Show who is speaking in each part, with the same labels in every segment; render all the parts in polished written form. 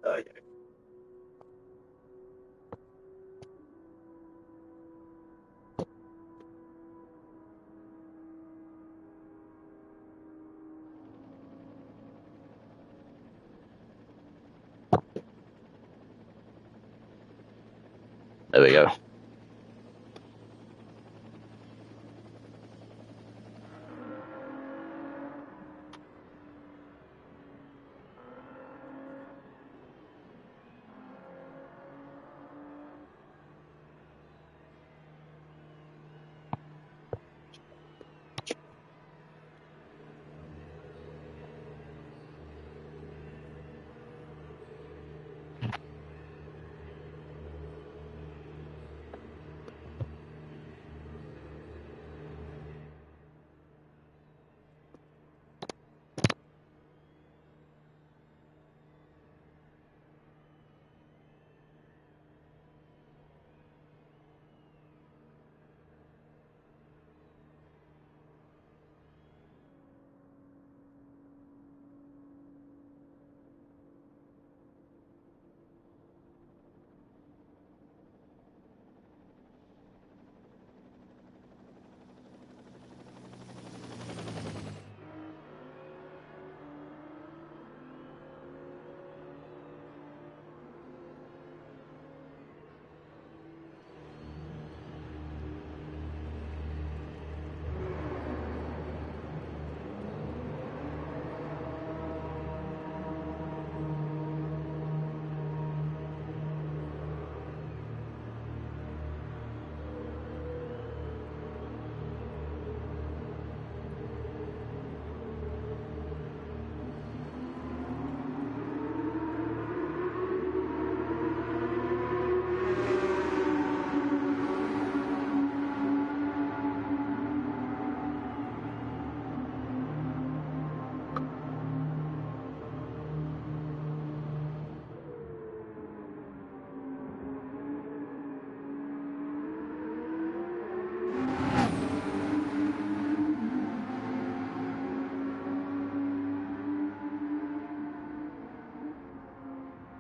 Speaker 1: Yeah. There we go.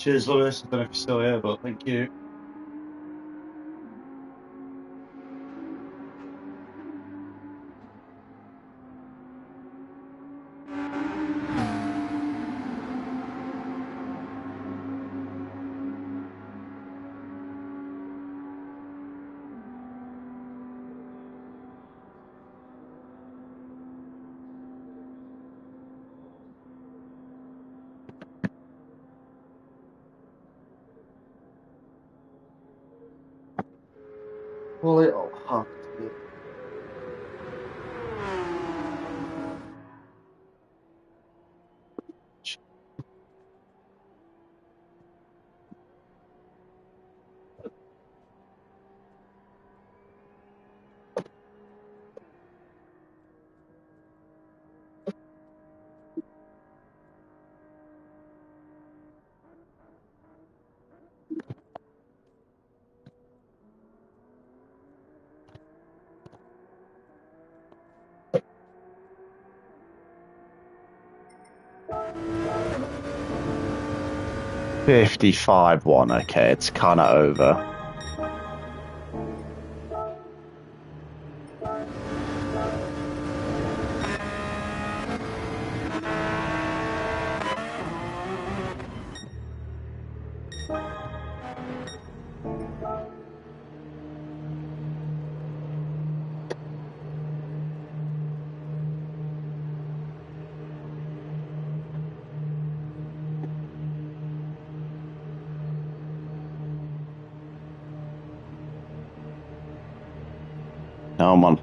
Speaker 1: Cheers, Lewis. I don't know if you're still here, but thank you. Little hug. $55 one. Okay, it's kind of over. Come on.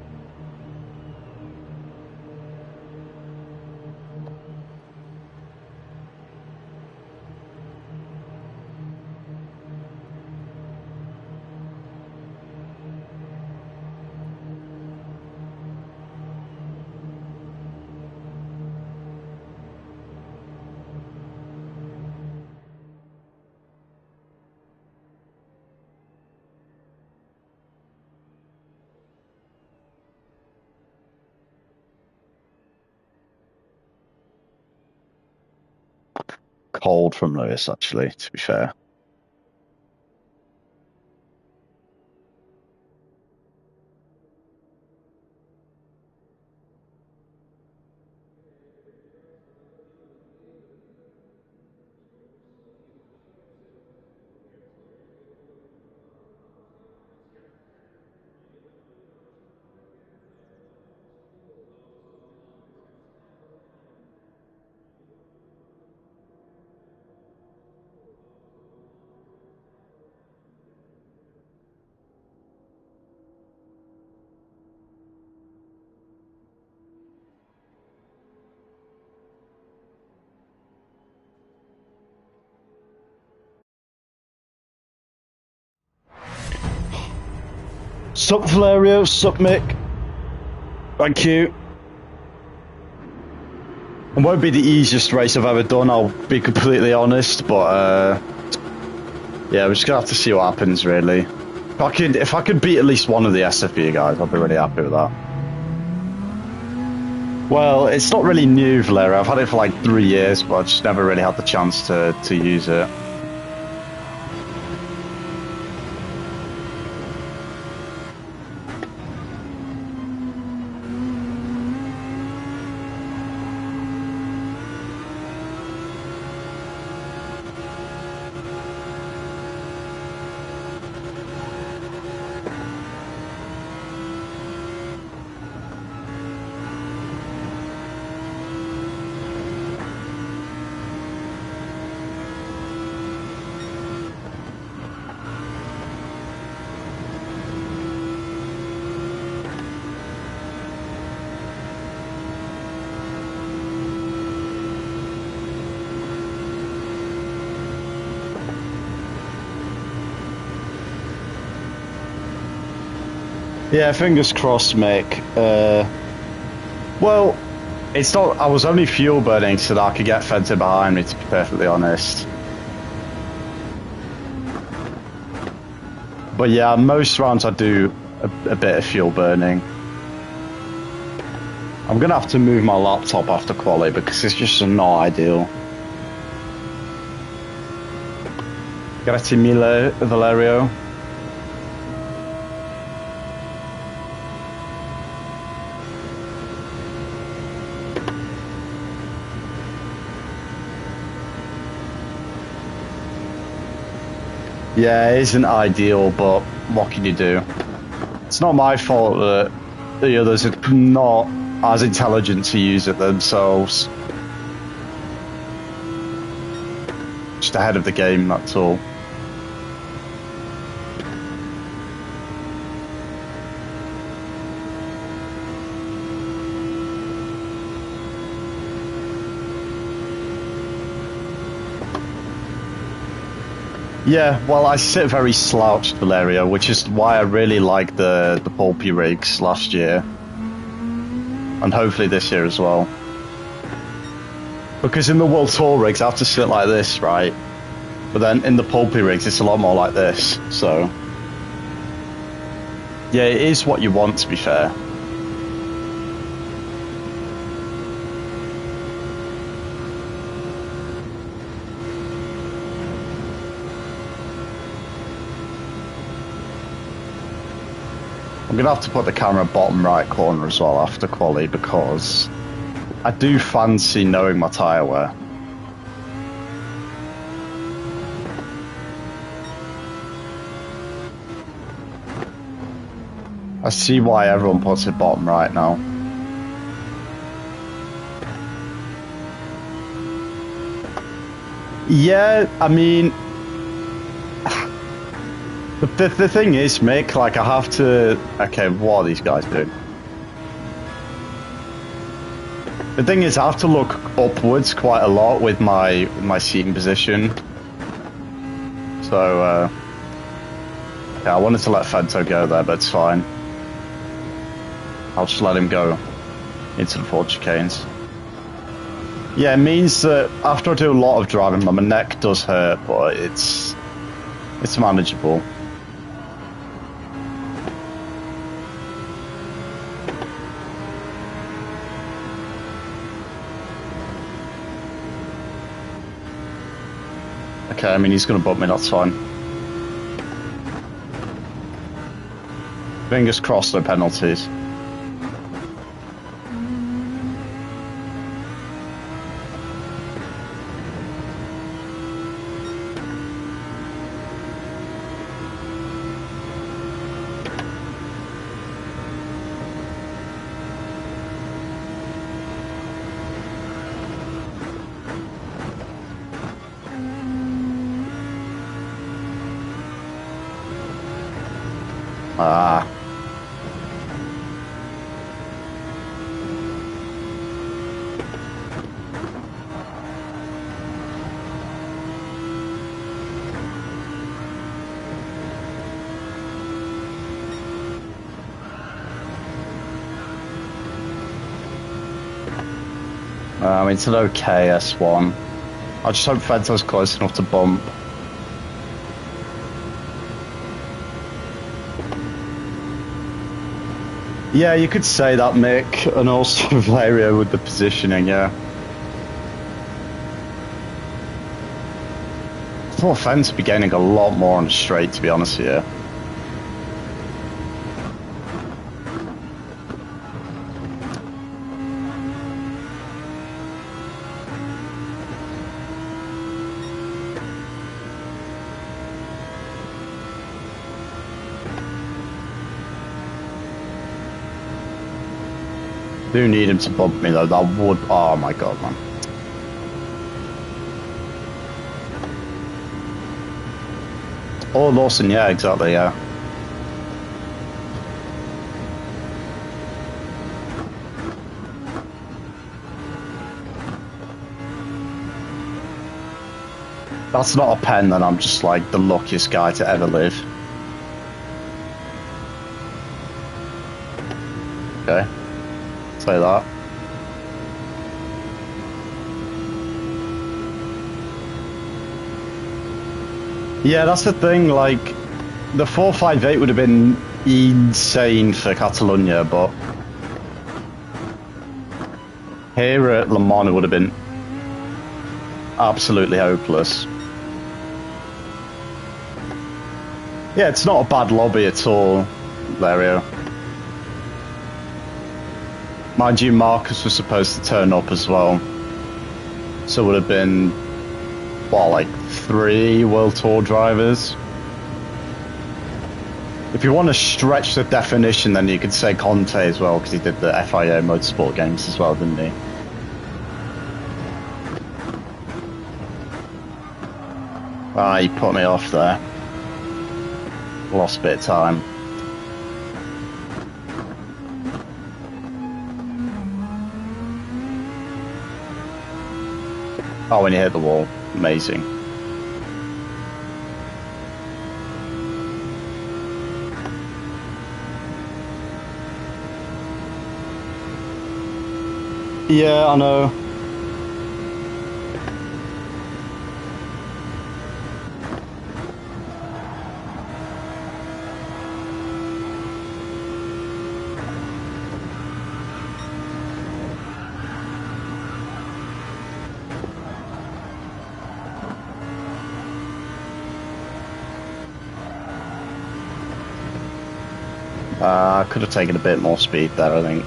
Speaker 2: cold from Lewis, actually, to be fair. Sup, Valerio, sup, Mick. Thank you. It won't be the easiest race I've ever done, I'll be completely honest, but yeah, we're just gonna have to see what happens, really. If I could beat at least one of the SFB guys, I'd be really happy with that. Well, it's not really new, Valerio. I've had it for like 3 years, but I just never really had the chance to use it. Yeah, fingers crossed, Mick. Well, it's not. I was only fuel burning so that I could get Fenta behind me, to be perfectly honest. But yeah, most rounds I do a bit of fuel burning. I'm gonna have to move my laptop after quali because it's just not ideal. Grazie mille, Valerio. Yeah, it isn't ideal, but what can you do? It's not my fault that the others are not as intelligent to use it themselves. Just ahead of the game, that's all. Yeah, well, I sit very slouched, Valerio, which is why I really like the pulpy rigs last year. And hopefully this year as well. Because in the World Tour rigs, I have to sit like this, right? But then in the pulpy rigs, it's a lot more like this, so... Yeah, it is what you want, to be fair. I'm going to have to put the camera bottom right corner as well after quali because I do fancy knowing my tyre wear. I see why everyone puts it bottom right now. Yeah, I mean... The thing is, Mick, like, I have to... Okay, what are these guys doing? The thing is, I have to look upwards quite a lot with my seating position. So, yeah, I wanted to let Fento go there, but it's fine. I'll just let him go into the Ford chicanes. Yeah, it means that after I do a lot of driving, my neck does hurt, but it's manageable. Okay, I mean, he's going to bump me, that's fine. Fingers crossed, no penalties. Ah. It's an okay S1. I just hope Fento's close enough to bump. Yeah, you could say that, Mick, and also Valerio with the positioning, yeah. I thought Fento would be gaining a lot more on the straight, to be honest with you. Do need him to bump me though, that would, oh my god, man. Oh, Lawson, yeah, exactly, yeah. That's not a pen, then I'm just like the luckiest guy to ever live. Okay. Say that. Yeah, that's the thing, like, the 458 would have been insane for Catalonia, but here at Le Mans it would have been absolutely hopeless. Yeah, it's not a bad lobby at all, Valerio. Mind you, Marcus was supposed to turn up as well. So it would have been, what, like 3 World Tour drivers? If you want to stretch the definition, then you could say Conte as well, because he did the FIA Motorsport games as well, didn't he? Ah, he put me off there. Lost a bit of time. Oh, when he hit the wall. Amazing. Yeah, I know. I could have taken a bit more speed there, I think.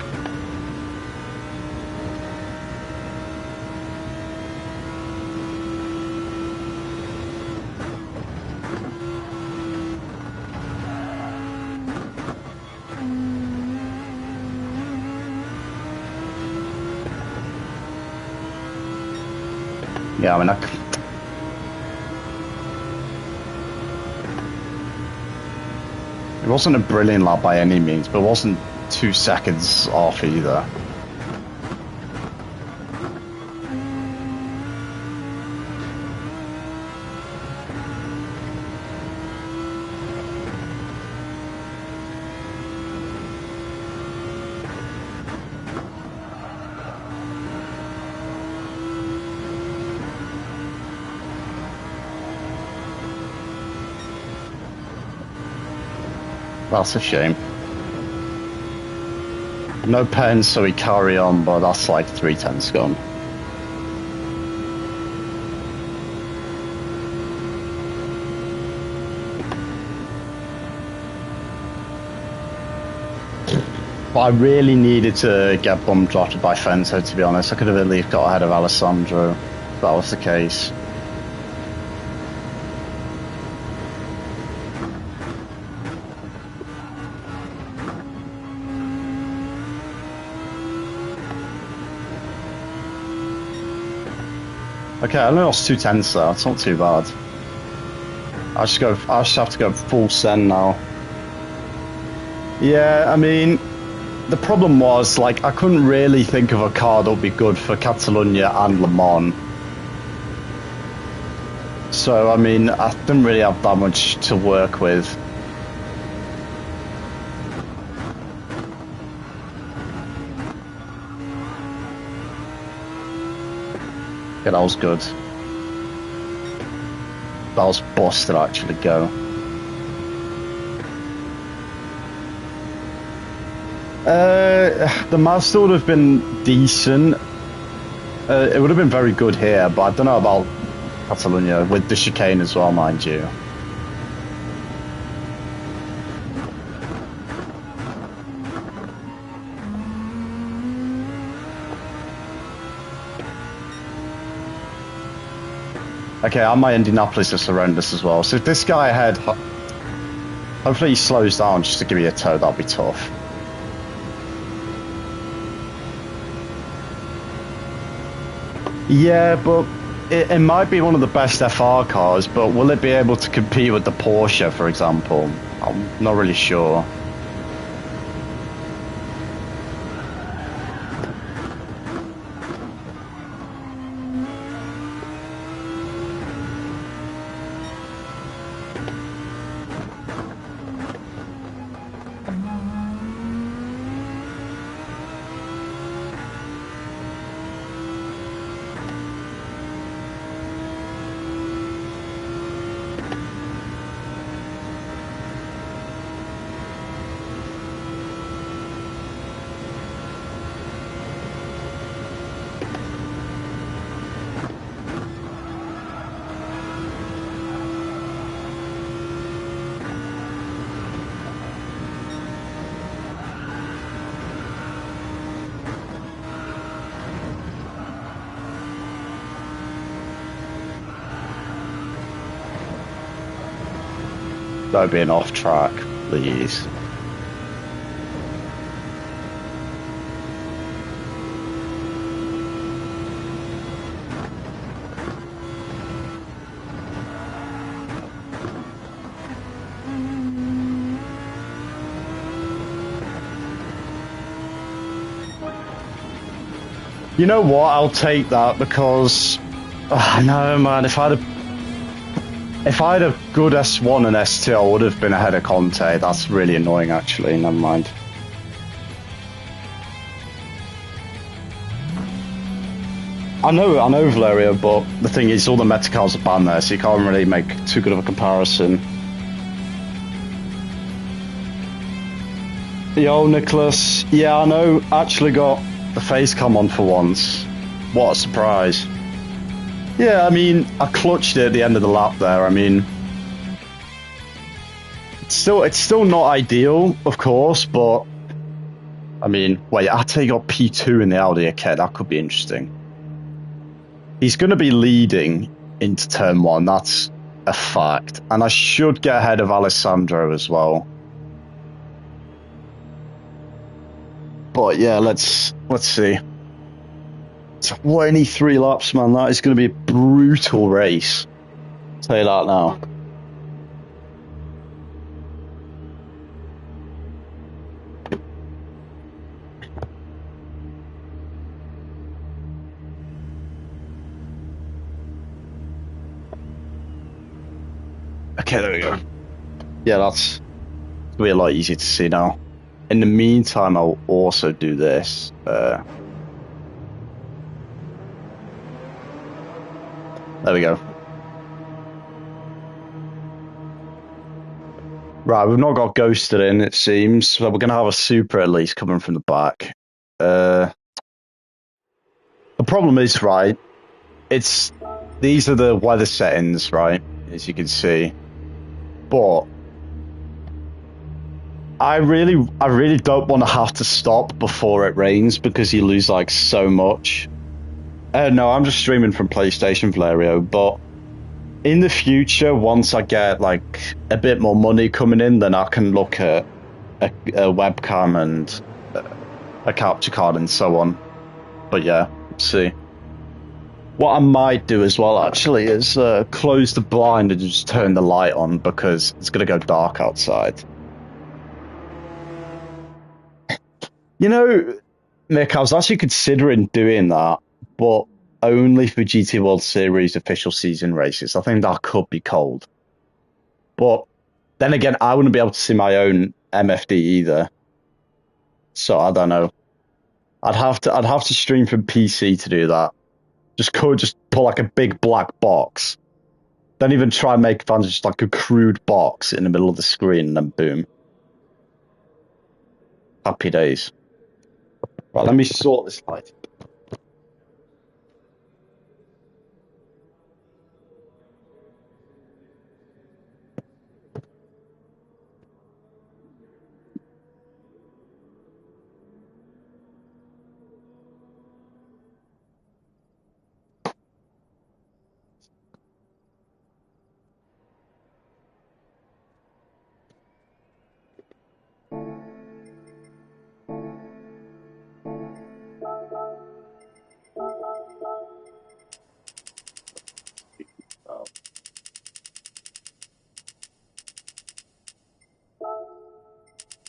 Speaker 2: Yeah, I mean, it wasn't a brilliant lap by any means, but it wasn't 2 seconds off either. That's a shame. No pen, so we carry on, but that's like 3 tenths gone. But I really needed to get bum drafted by Fento, to be honest. I could have at least got ahead of Alessandro if that was the case. Okay, I only lost 2 tenths though. It's not too bad. I just have to go full send now. Yeah, I mean, the problem was, like, I couldn't really think of a car that would be good for Catalunya and Le Mans. So, I mean, I didn't really have that much to work with. Yeah, that was good. That was busted, actually, go. The Mazda would have been decent. It would have been very good here, but I don't know about Catalunya, with the chicane as well, mind you. Okay, and my Indianapolis is horrendous as well. So if this guy ahead, hopefully he slows down just to give me a tow, that'll be tough. Yeah, but it might be one of the best FR cars, but will it be able to compete with the Porsche, for example? I'm not really sure. Don't be an off track, please. You know what? I'll take that because no, man. If I had a good S1 and S2, I would have been ahead of Conte. That's really annoying, actually. Never mind. I know Valeria, but the thing is, all the meta cars are banned there, so you can't really make too good of a comparison. Yo, Nicholas. Yeah, I know. Actually got the face cam on for once. What a surprise. Yeah, I mean, I clutched it at the end of the lap there. I mean, it's still not ideal, of course, but I mean, wait, Ate got P2 in the Audi. Okay, that could be interesting. He's going to be leading into turn 1. That's a fact, and I should get ahead of Alessandro as well. But yeah, let's see. 23 laps, man. That is going to be a brutal race. I'll tell you that now. Okay, there we go. Yeah, that's going to be a lot easier to see now. In the meantime, I'll also do this. There we go. Right, we've not got ghosted in, it seems. So we're going to have a super at least coming from the back. The problem is, right, these are the weather settings, right, as you can see. But I really don't want to have to stop before it rains because you lose like so much. No, I'm just streaming from PlayStation Valerio, but in the future, once I get like a bit more money coming in, then I can look at a webcam and a capture card and so on. But yeah, see. What I might do as well, actually, is close the blind and just turn the light on because it's going to go dark outside. You know, Nick, I was actually considering doing that, but only for GT World Series official season races. I think that could be cold. But then again, I wouldn't be able to see my own MFD either. So I don't know. I'd have to stream from PC to do that. Just pull like a big black box. Don't even try and make fans just like a crude box in the middle of the screen and then boom. Happy days. Right, let me sort this light.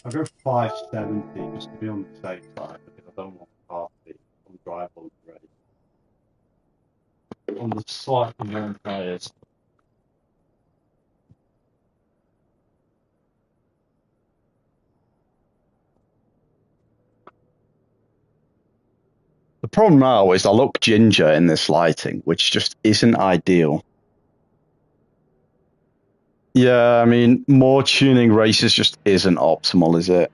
Speaker 2: I'll go 570 just to be on the safe side because I don't want the car to be undrivable already. On the slightly long tyres. The problem now is I look ginger in this lighting, which just isn't ideal. Yeah, I mean, more tuning races just isn't optimal, is it?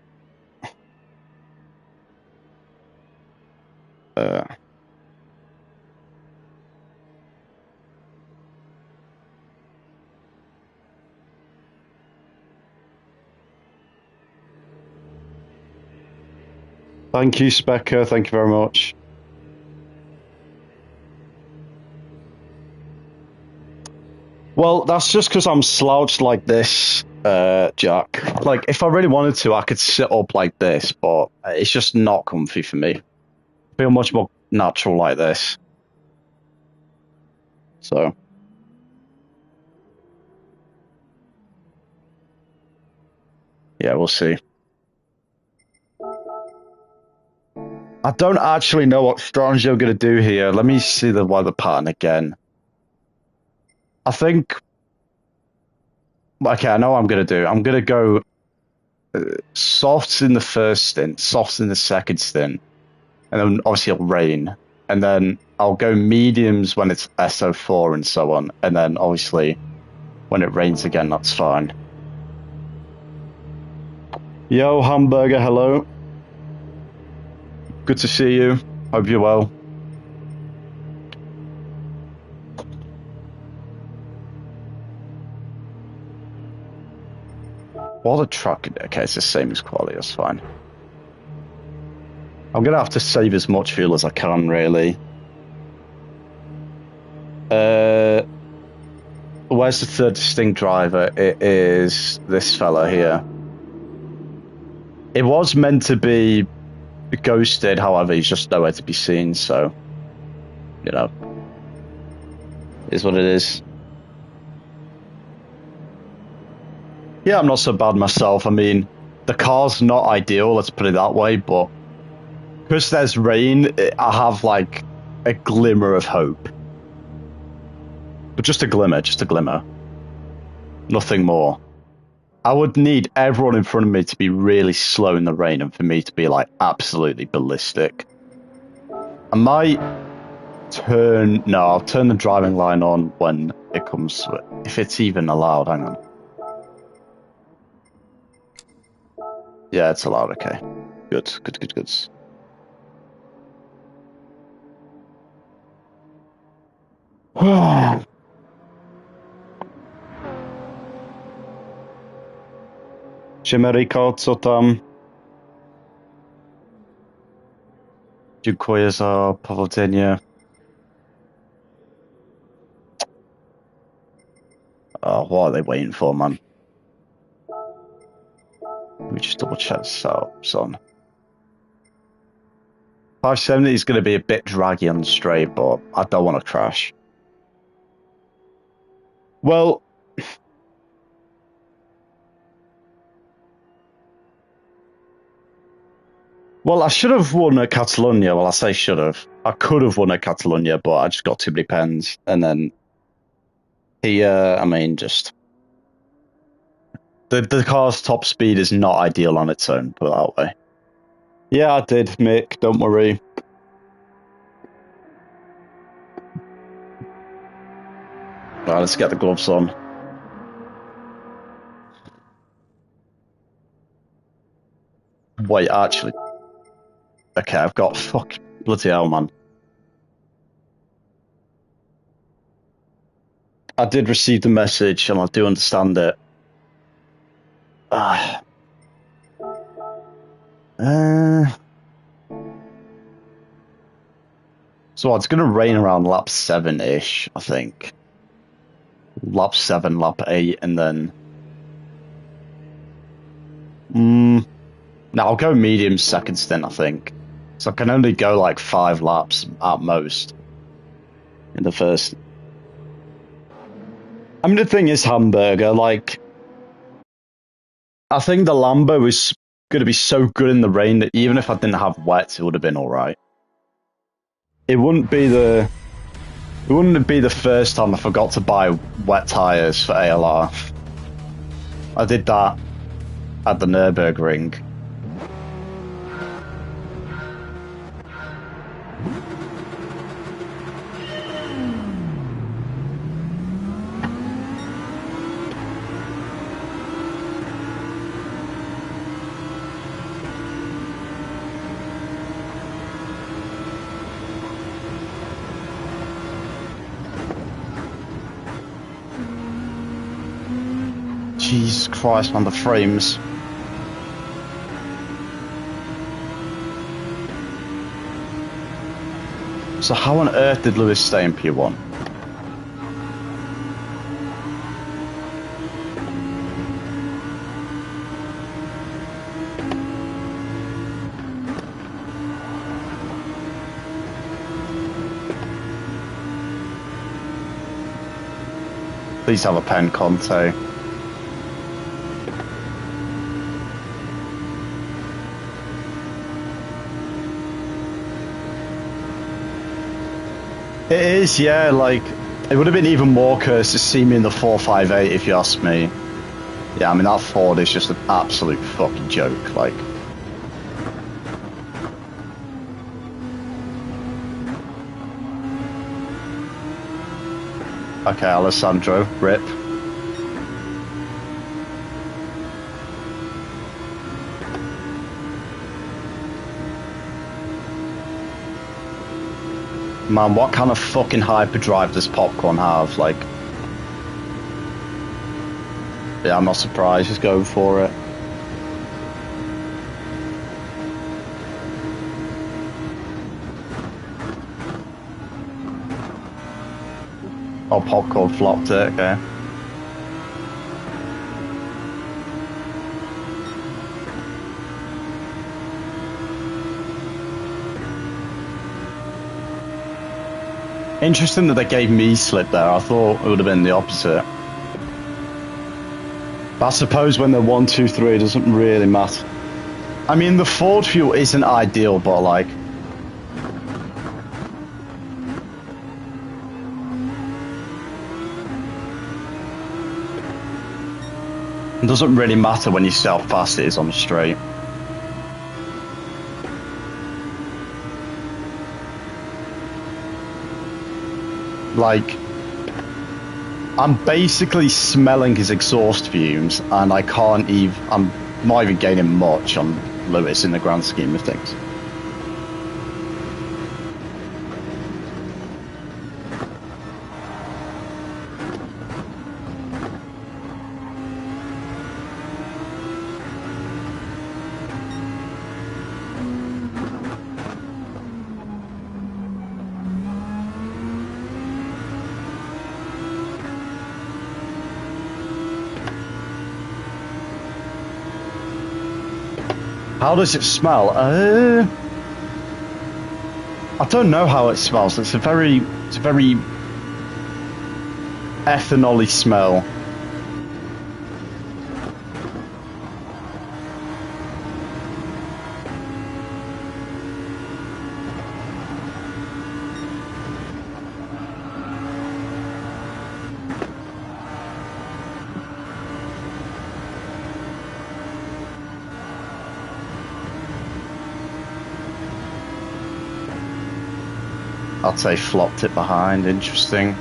Speaker 2: Thank you, Specker. Thank you very much. Well, that's just because I'm slouched like this, Jack. Like, if I really wanted to, I could sit up like this, but it's just not comfy for me. I feel much more natural like this. So, yeah, we'll see. I don't actually know what strategy I'm going to do here. Let me see the weather pattern again. I think... Okay, I know what I'm going to do. I'm going to go softs in the first stint, softs in the second stint, and then obviously it'll rain. And then I'll go mediums when it's SO4 and so on. And then obviously when it rains again, that's fine. Yo, Hamburger, hello. Good to see you. Hope you're well. What a truck. Okay, it's the same as quality, that's fine. I'm going to have to save as much fuel as I can, really. Where's the third distinct driver? It is this fella here. It was meant to be ghosted, however, he's just nowhere to be seen, so, you know, is what it is. Yeah, I'm not so bad myself. I mean, the car's not ideal, let's put it that way, but because there's rain, I have, like, a glimmer of hope. But just a glimmer. Nothing more. I would need everyone in front of me to be really slow in the rain and for me to be, like, absolutely ballistic. I might turn... No, I'll turn the driving line on when it comes to it. If it's even allowed, hang on. Yeah, it's allowed, okay. Good.
Speaker 1: Čemeriko, co tam?
Speaker 2: Dziękuję za powodzenie. Oh, what are they waiting for, man? Let me just double check this out, son. 570 is going to be a bit draggy on the straight, but I don't want to crash.
Speaker 1: Well, I should have won at Catalonia. Well, I say should have. I could have won at Catalonia, but I just got too many pens. And then here, I mean, just the car's top speed is not ideal on its own, put it that way. Yeah, I did, Mick. Don't worry. Right, let's get the gloves on. Wait, actually. Okay, I've got bloody hell, man. I did receive the message, and I do understand it. So it's going to rain around lap 7-ish, I think. Lap 7, lap 8, and then... No, I'll go medium second stint, I think. So I can only go like 5 laps at most in the first. I mean, the thing is, Hamburger, like... I think the Lambo is going to be so good in the rain that even if I didn't have wet, it would have been alright. It wouldn't be the first time I forgot to buy wet tyres for ALR. I did that at the Nürburgring. Jesus Christ, man, the frames. So how on earth did Lewis stay in P1? Please have a pen, Conte. It is, yeah, like, it would have been even more cursed to see me in the 458 if you ask me. Yeah, I mean, that Ford is just an absolute fucking joke, like. Okay, Alessandro, rip. Man, what kind of fucking hyperdrive does Popcorn have? Like, yeah, I'm not surprised. Just go for it. Oh, Popcorn flopped it, okay. Interesting that they gave me slip there. I thought it would have been the opposite. But I suppose when they're 1, 2, 3, it doesn't really matter. I mean, the Ford fuel isn't ideal, but like... It doesn't really matter when you see how fast it is on the straight. Like, I'm basically smelling his exhaust fumes, and I'm not even gaining much on Lewis in the grand scheme of things. How does it smell? I don't know how it smells. It's a very ethanol-y smell. I'd say flopped it behind. Interesting.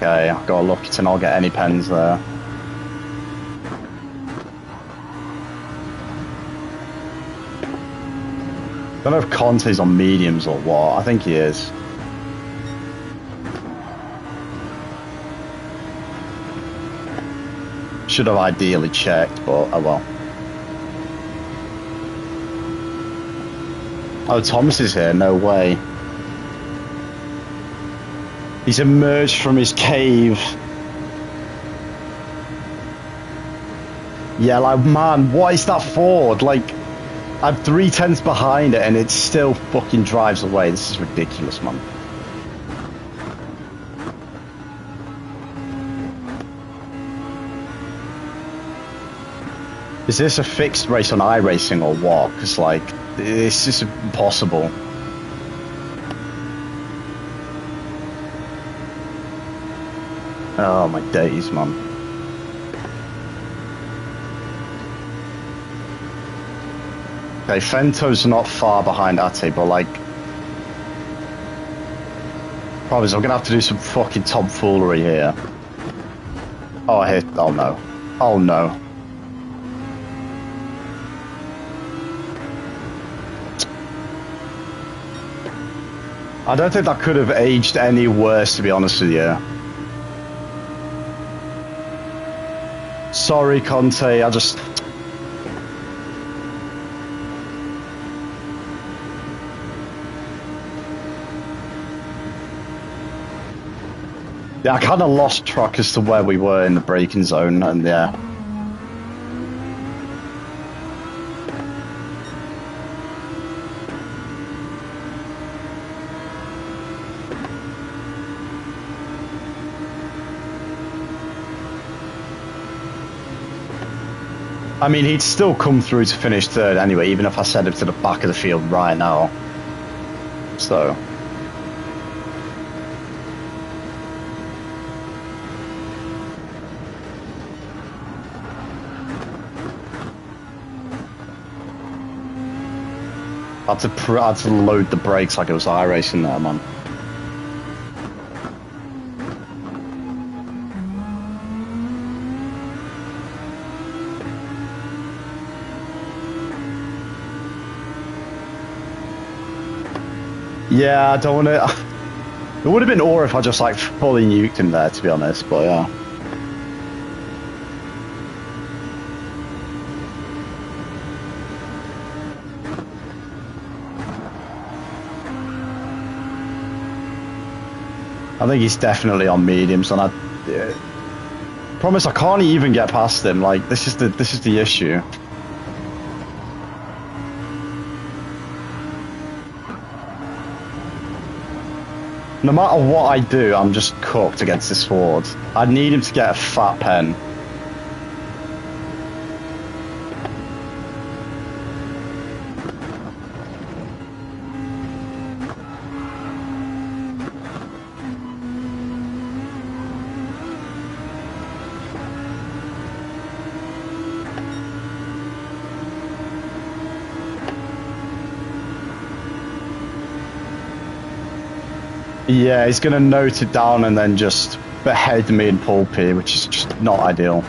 Speaker 1: Okay, I've got to look to not get any pens there. Don't know if Conte's on mediums or what. I think he is. Should have ideally checked, but oh well. Oh, Thomas is here. No way. He's emerged from his cave. Yeah, like, man, what is that Ford? Like, I'm 3/10 behind it and it still fucking drives away. This is ridiculous, man. Is this a fixed race on iRacing or what? Because, like, this is impossible. Oh my days, man. Okay, Fento's not far behind Ate, but like... Problem is, I'm gonna have to do some fucking tomfoolery here. Oh, I hit... Oh no. Oh no. I don't think that could have aged any worse, to be honest with you. Sorry, Conte, I just... Yeah, I kind of lost track as to where we were in the braking zone, and yeah. I mean, he'd still come through to finish third anyway, even if I sent him to the back of the field right now. So... I had to load the brakes like it was iRacing there, man. Yeah, I don't want to... It would have been awe if I just, like, fully nuked him there, to be honest, but yeah. I think he's definitely on mediums, and I promise I can't even get past him. Like, this is the issue. No matter what I do, I'm just cooked against this Ford. I need him to get a fat pen. Yeah, he's going to note it down and then just behead me in pole P, which is just not ideal.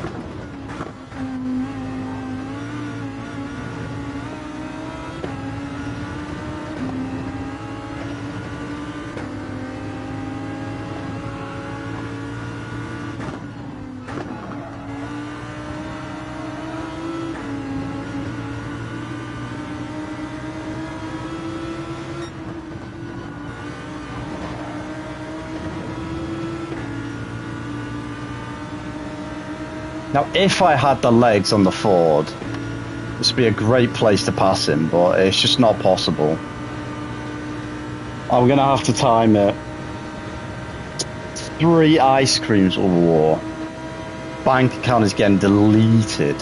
Speaker 1: Now, if I had the legs on the Ford, this would be a great place to pass him, but it's just not possible. I'm going to have to time it. 3 ice creams or war. Bank account is getting deleted.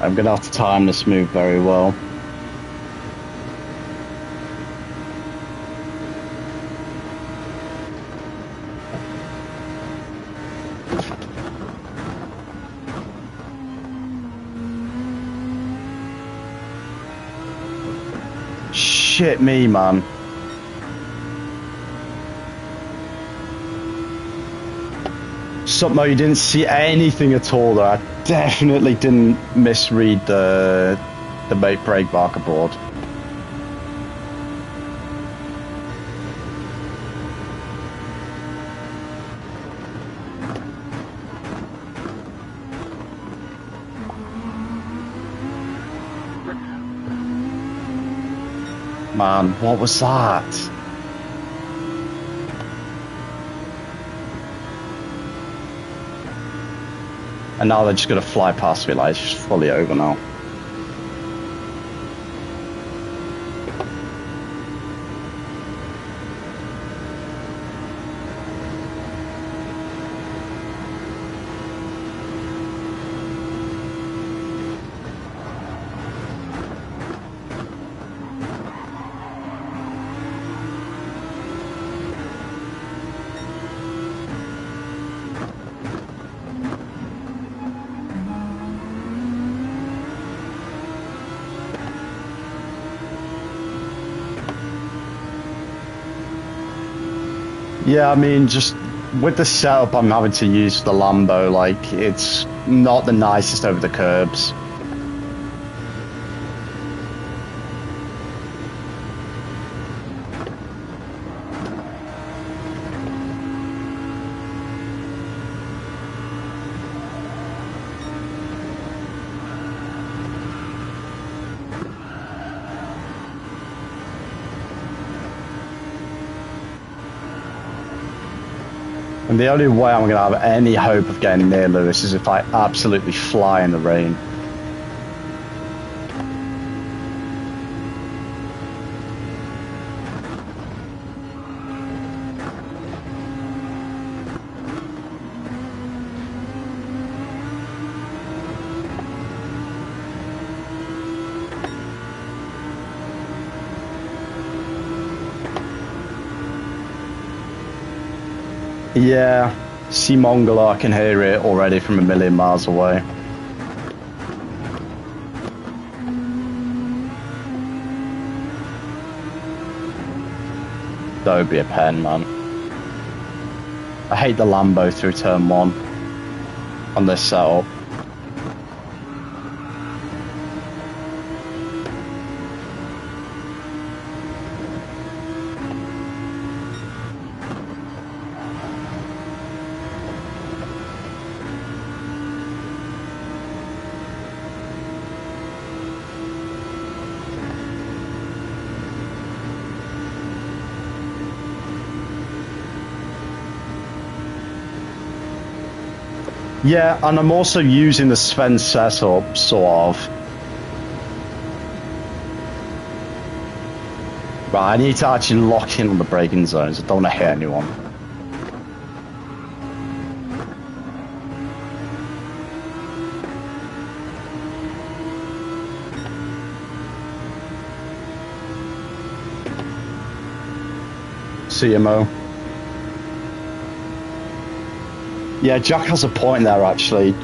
Speaker 1: I'm going to have to time this move very well. Shit me, man. Somehow you didn't see anything at all there. I definitely didn't misread the brake marker board. Man, what was that? And now they're just going to fly past me like it's just fully over now. Yeah, I mean, just with the setup I'm having to use for the Lambo, like, it's not the nicest over the curbs. And the only way I'm going to have any hope of getting near Lewis is if I absolutely fly in the rain. Yeah, see Mongolo, I can hear it already from a million miles away. That would be a pen, man. I hate the Lambo through turn 1 on this setup. Yeah, and I'm also using the Sven setup, sort of. Right, I need to actually lock in on the braking zones. I don't want to hit anyone. CMO. Yeah, Jack has a point there, actually.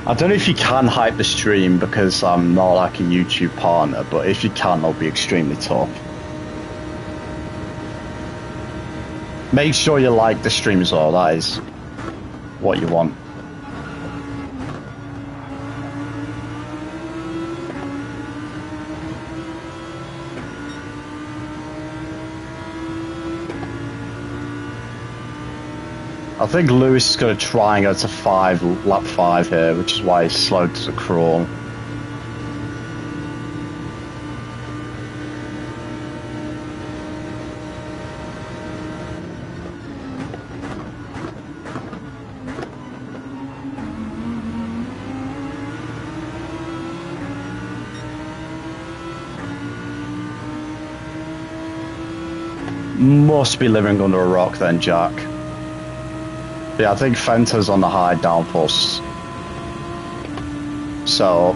Speaker 1: I don't know if you can hype the stream because I'm not like a YouTube partner, but if you can, it'll be extremely tough. Make sure you like the stream as well, that is what you want. I think Lewis is going to try and go to lap 5 here, which is why he's slowed to crawl. Must be living under a rock then, Jack. Yeah, I think Fenta's on the high downforce. So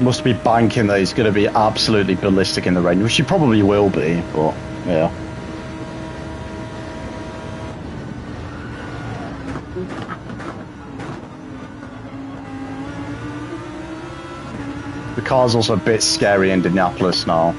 Speaker 1: must be banking that he's going to be absolutely ballistic in the rain, which he probably will be, but yeah. The car's also a bit scary in Indianapolis now.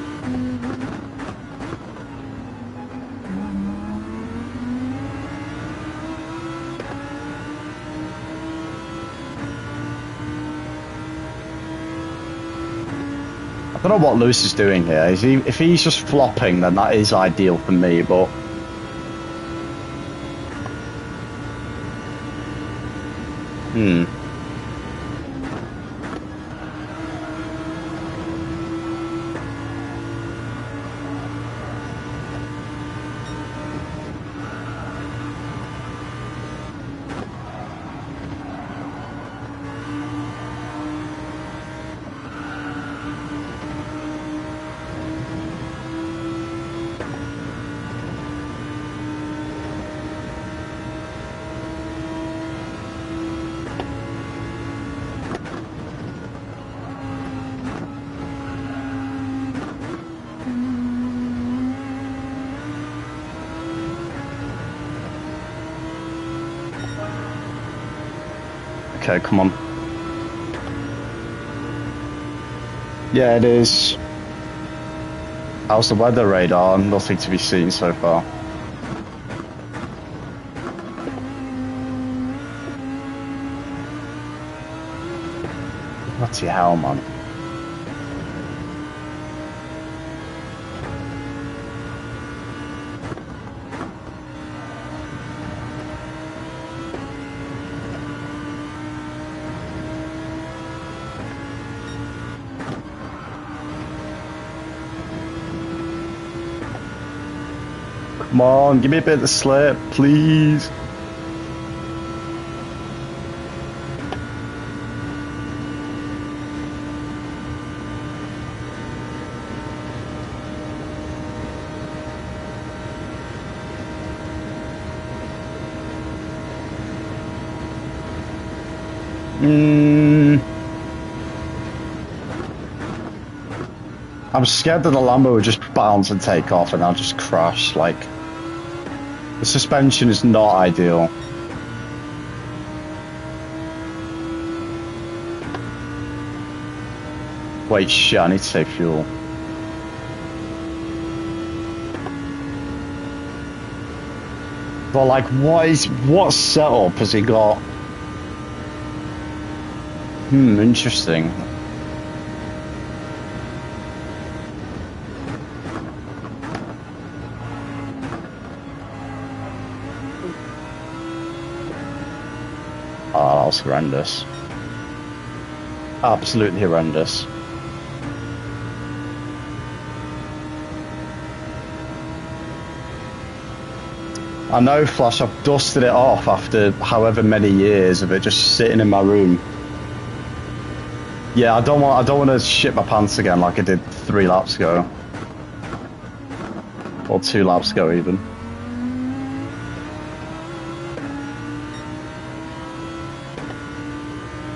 Speaker 1: I don't know what Lewis is doing here. If he's just flopping, then that is ideal for me, but... Okay, come on. Yeah, it is. How's the weather radar? Nothing to be seen so far. Bloody hell, man. Come on, give me a bit of the slip, please. I'm scared that the Lambo would just bounce and take off and I'll just crash, like... The suspension is not ideal. Wait, shit, I need to save fuel. But like, what setup has he got? Interesting. Oh, that was horrendous. Absolutely horrendous. I know, Flash, I've dusted it off after however many years of it just sitting in my room. Yeah, I don't want to shit my pants again like I did 3 laps ago. Or 2 laps ago even.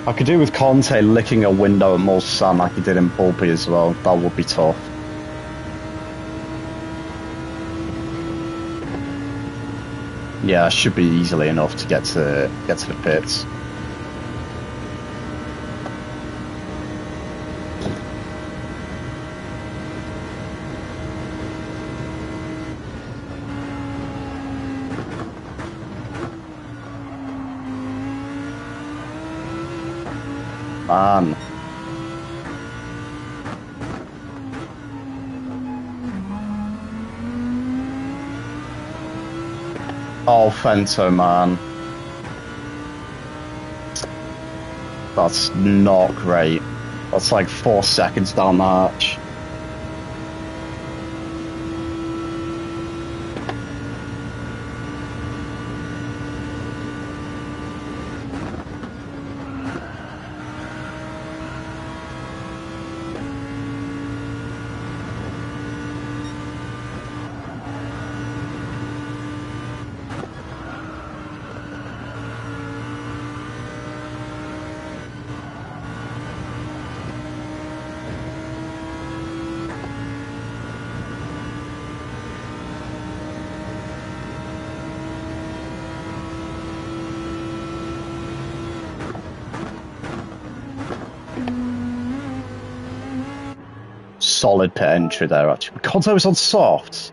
Speaker 1: I could do with Conte licking a window at Mulsanne like he did in Pulpy as well. That would be tough.
Speaker 2: Yeah, should be easily enough to get to the pits. Man. Oh, Fento, man. That's not great. That's like 4 seconds down the hatch. Solid pit entry there, actually. Conte was on soft.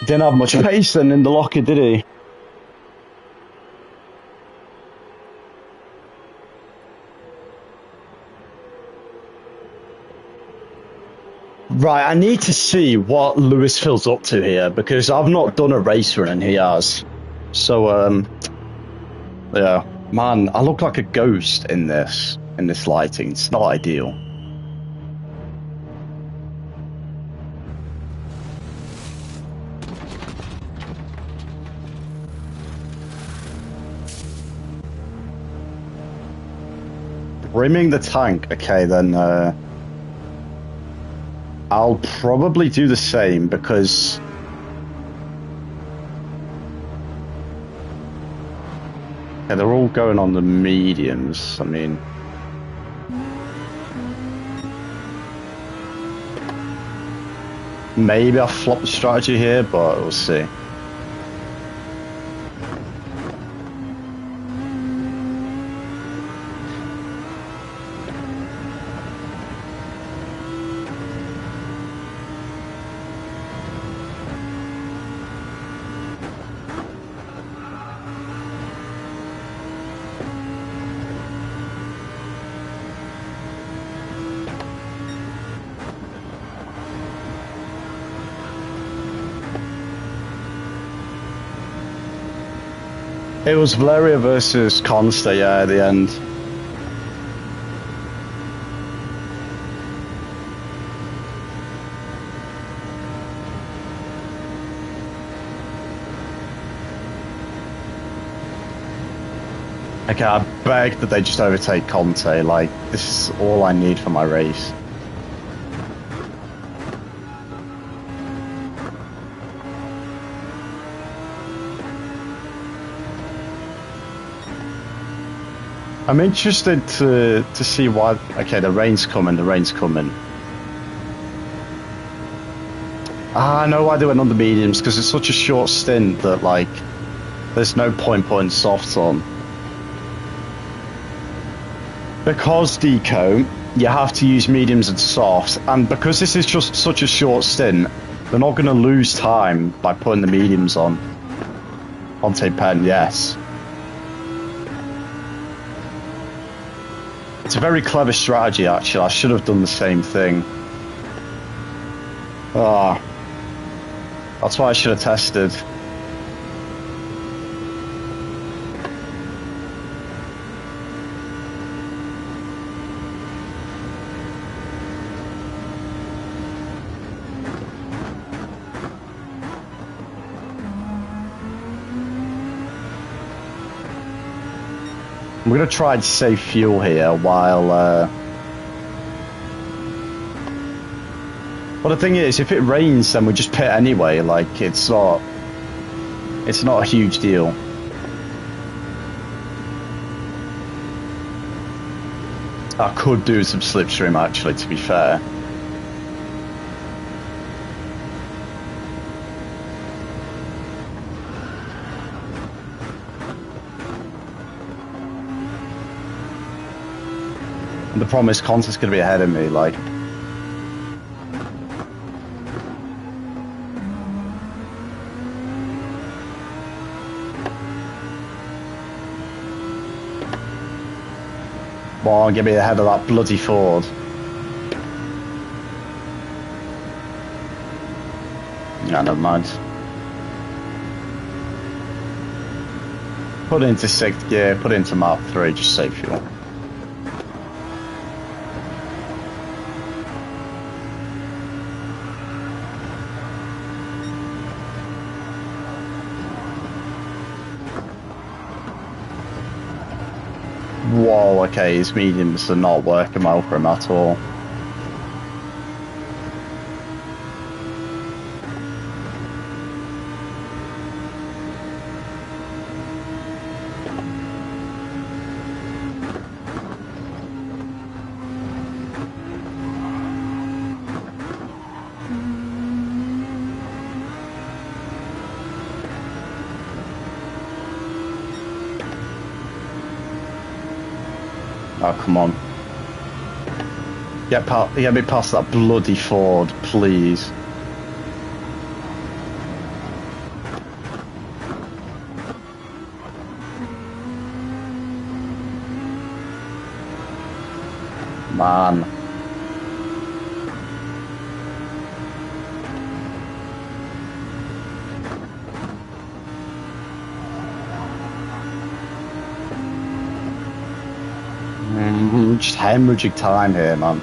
Speaker 2: He didn't have much pace then in the locker, did he? Right, I need to see what Lewis Phil's up to here, because I've not done a race run and he has. So, yeah. Man, I look like a ghost in this lighting. It's not ideal. Brimming the tank. Okay, then I'll probably do the same because yeah, they're all going on the mediums. I mean, maybe I'll flop the strategy here, but we'll see. It was Valeria versus Consta, yeah, at the end. Okay, I beg that they just overtake Conte. Like, this is all I need for my race. I'm interested to see why. Okay, the rain's coming. I know why they went on the mediums, because it's such a short stint that, like, there's no point putting softs on. Because Deco, you have to use mediums and softs, and because this is just such a short stint, they're not going to lose time by putting the mediums on. Ponte Pen, yes. It's a very clever strategy, actually. I should have done the same thing. Ah, that's why I should have tested. I'm going to try and save fuel here while... Well, the thing is, if it rains, then we just pit anyway. Like, it's not a huge deal. I could do some slipstream, actually, to be fair.
Speaker 1: And the problem is Connor's going to be ahead of me, like. Come on, get me ahead of that bloody Ford. Yeah, never mind. Put it into 6th gear, put it into map 3, just save fuel. Whoa, okay, his mediums are not working well for him at all. Oh, come on. Get me past that bloody Ford, please. Man. Just hemorrhaging time here, man.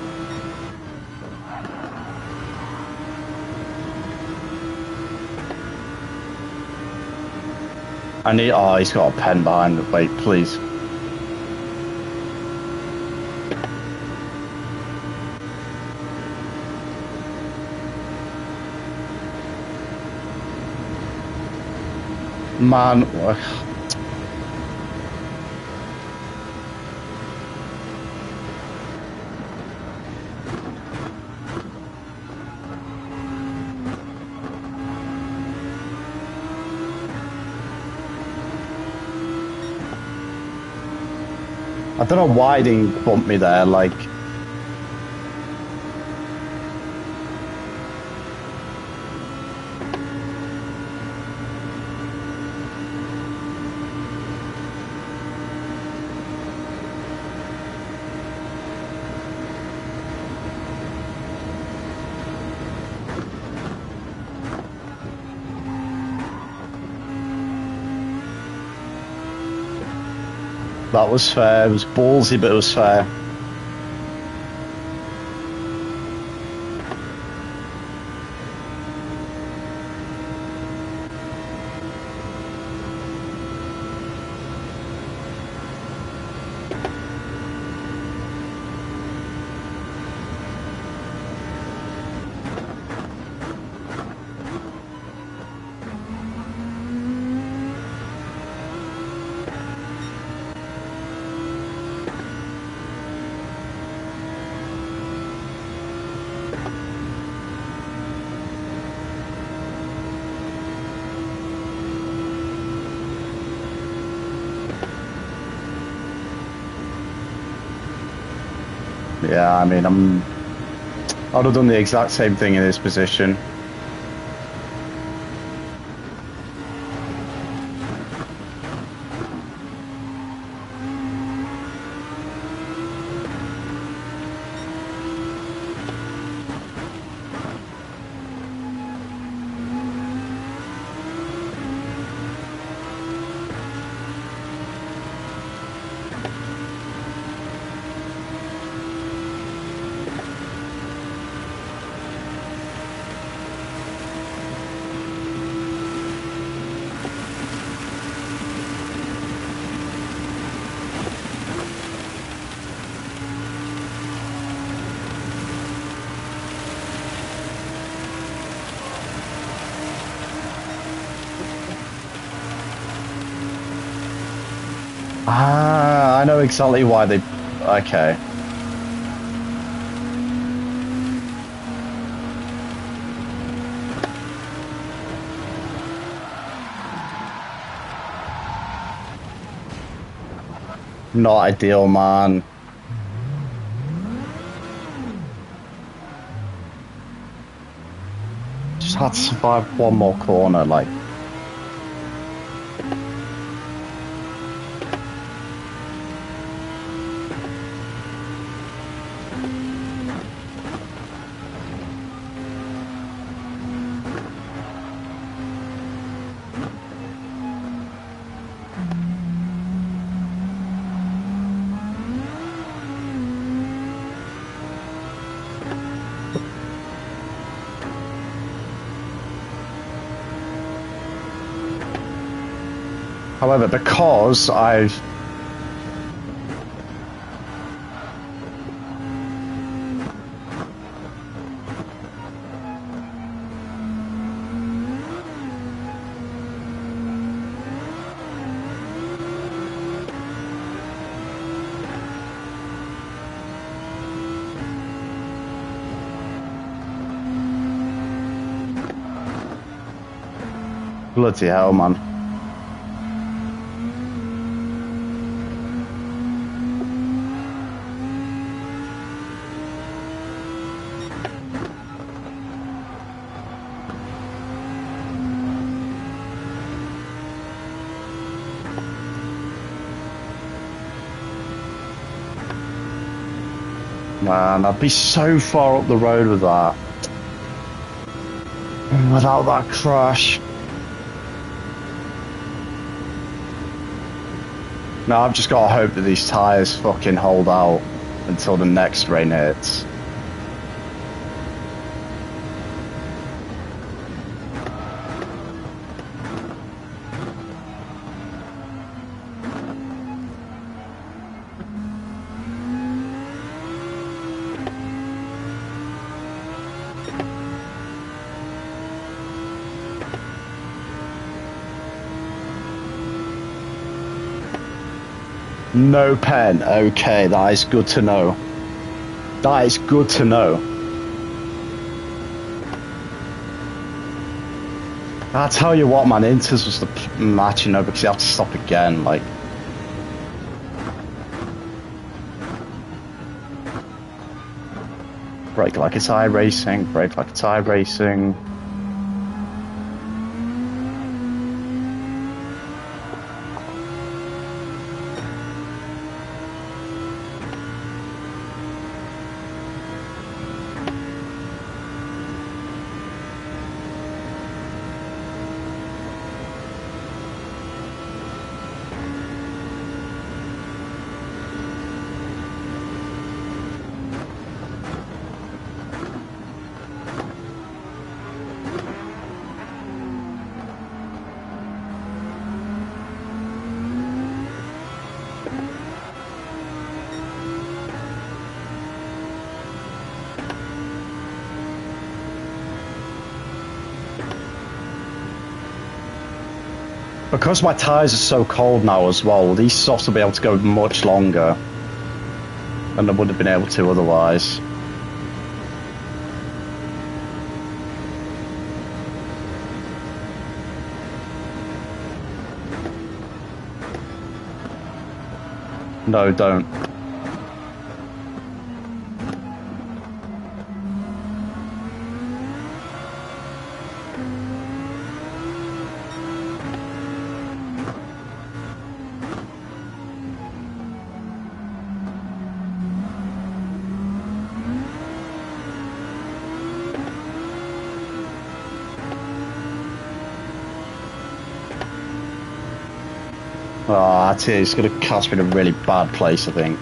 Speaker 1: Oh, he's got a pen behind the wait, please. Man, I don't know why he didn't bump me there, like. That was fair. It was ballsy, but it was fair. Yeah, I mean, I'd have done the exact same thing in this position. Ah, I know exactly why they... Okay. Not ideal, man. had to survive one more corner, like. However, because I've bloody hell, man. Man, I'd be so far up the road with that. Without that crash. No, I've just got to hope that these tyres fucking hold out until the next rain hits. No pen. Okay, that is good to know. That is good to know. I tell you what, man, Inters was the match, you know, because you have to stop again, like. Brake like it's iRacing, brake like it's iRacing. Because my tyres are so cold now as well, these softs will be able to go much longer than I would have been able to otherwise. No, don't. Oh, that's it. It's going to catch me in a really bad place, I think.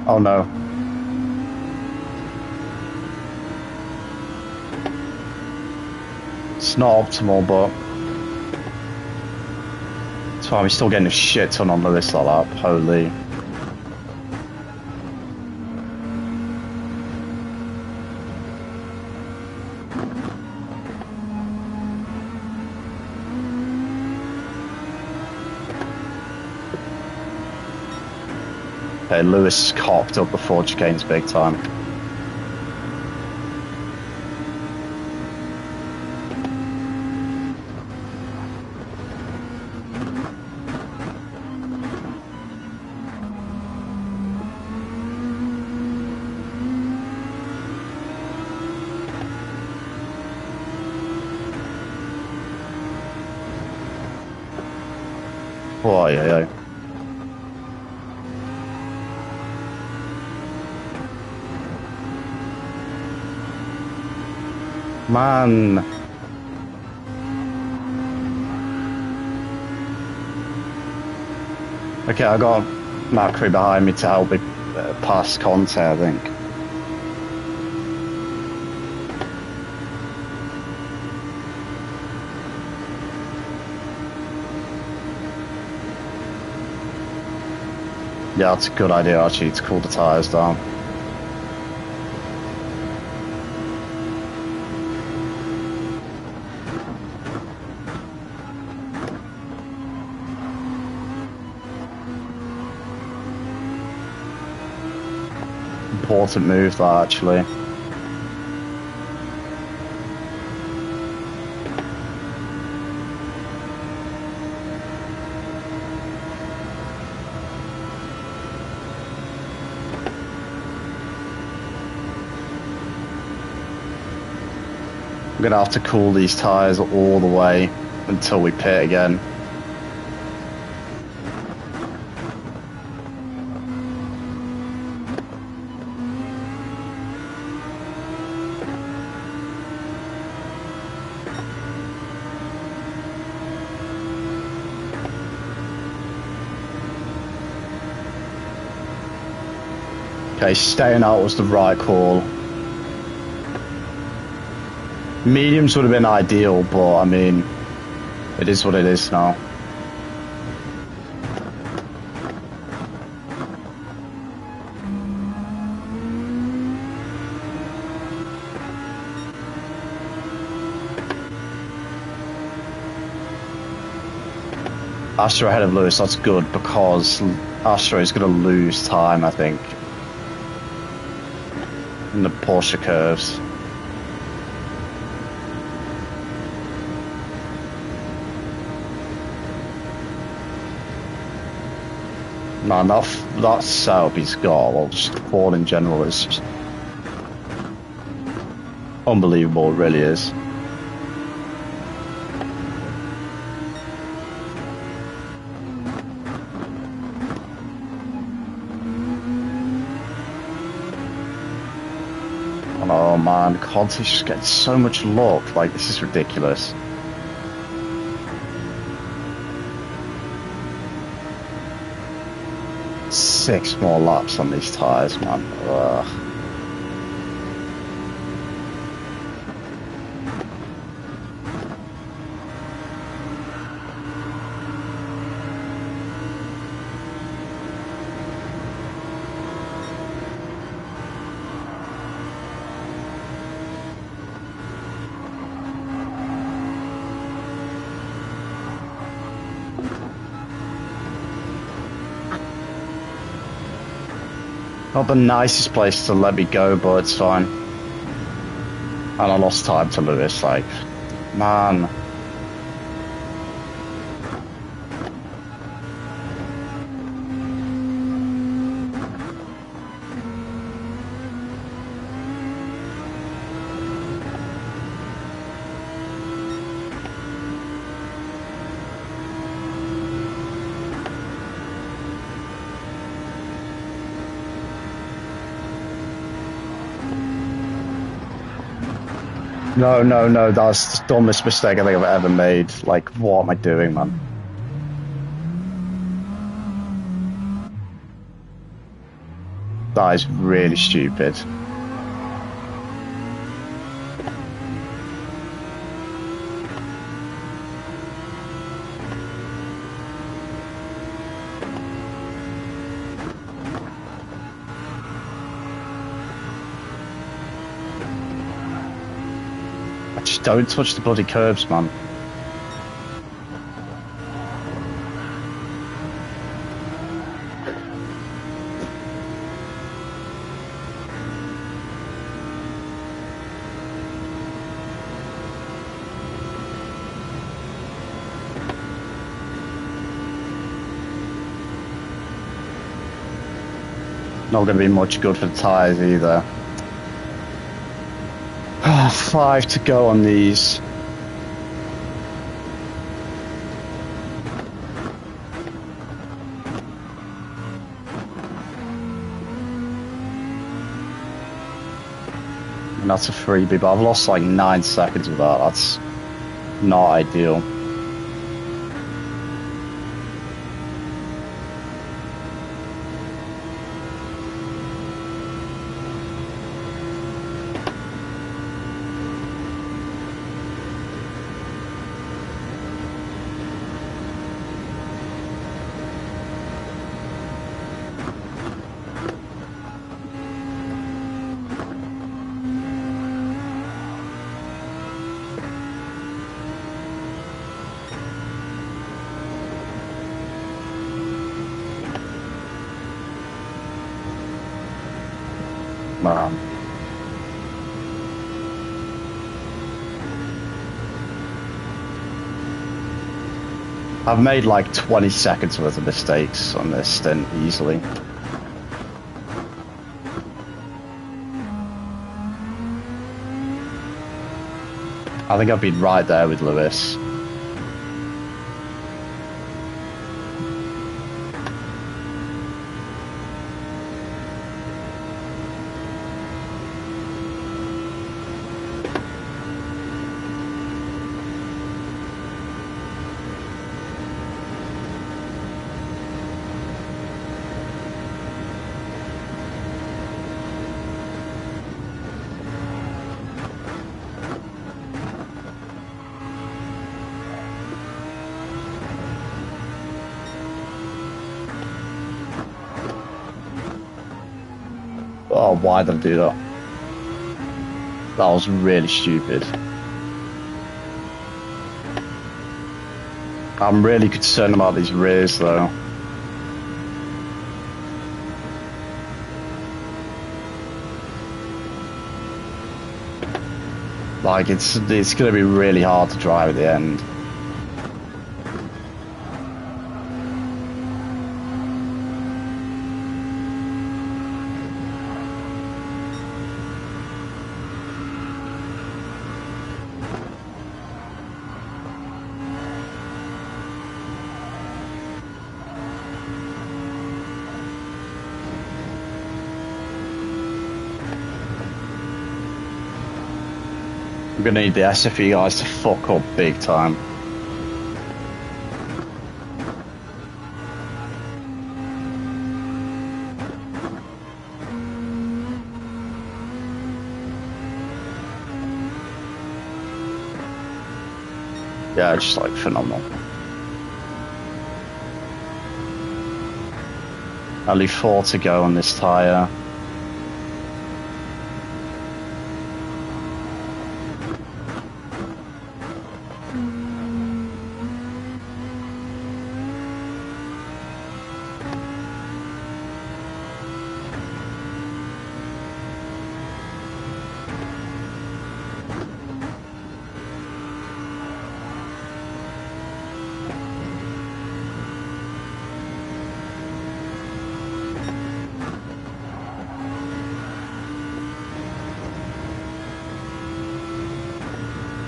Speaker 1: Oh no. It's not optimal, but that's why we're still getting a shit ton on this like that. Holy. Okay, Lewis cocked up the Ford chicanes big time. Oh, yeah. Man. Okay, I got Macri behind me to help me pass Conte, I think. Yeah, that's a good idea actually to cool the tyres down. Important move that actually. I'm gonna have to cool these tyres all the way until we pit again. Okay, staying out was the right call. Mediums would have been ideal, but I mean, it is what it is now. Astra ahead of Lewis, that's good because Astra is going to lose time, I think, in the Porsche curves. Man, that setup he's got, well, just Ford in general is just unbelievable, it really is. Oh man, Conte's just getting so much luck, like this is ridiculous. Six more laps on these tyres, man. Ugh. Not the nicest place to let me go, but it's fine. And I lost time to Lewis, like, man. No, that's the dumbest mistake I think I've ever made. Like, what am I doing, man? That is really stupid. Just don't touch the bloody curbs, man. Not going to be much good for the tyres either. 5 to go on these. And that's a freebie, but I've lost like 9 seconds with that. That's not ideal. I've made like 20 seconds worth of mistakes on this stint easily. I think I've been right there with Lewis. Oh, why did I do that? That was really stupid. I'm really concerned about these rears though. Like it's going to be really hard to drive at the end. I'm gonna need the SFE guys to fuck up big time. Yeah, just like phenomenal. Only 4 to go on this tyre.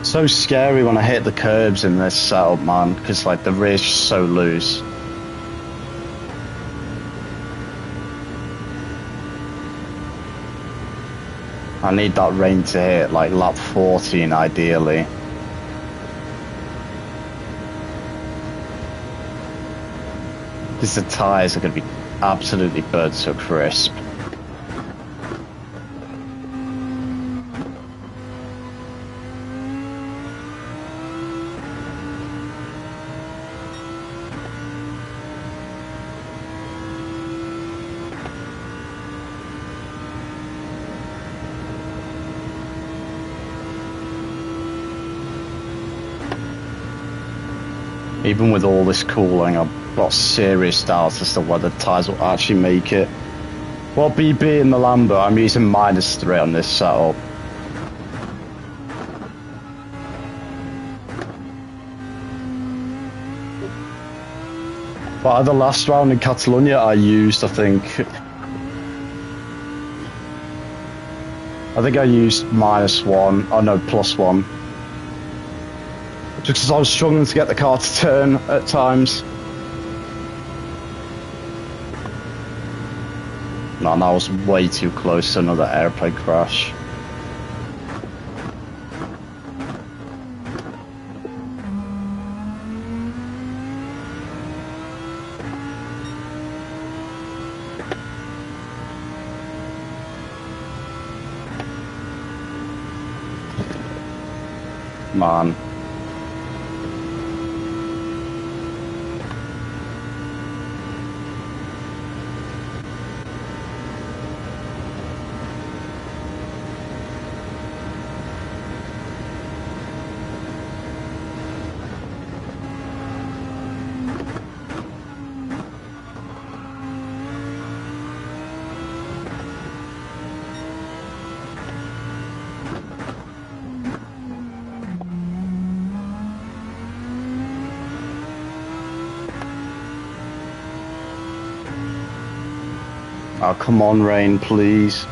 Speaker 1: So scary when I hit the curbs in this setup, man, because like the rear's just so loose. I need that rain to hit like lap 14 ideally. Because the tyres are going to be absolutely burnt so crisp. Even with all this cooling, I've got serious doubts as to whether the tyres will actually make it. Well, BB in the Lambo, I'm using -3 on this setup. But at the last round in Catalonia, I used, I think, I think I used -1. Oh no, +1. Just because I was struggling to get the car to turn at times. Man, that was way too close to another airplane crash. Man. Oh, come on, rain, please.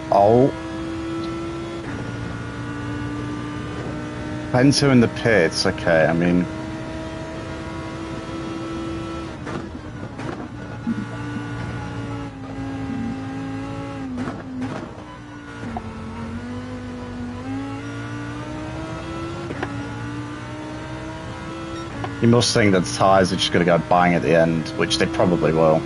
Speaker 1: Oh. Pento in the pits, okay, I mean... You must think that the tyres are just going to go bang at the end, which they probably will.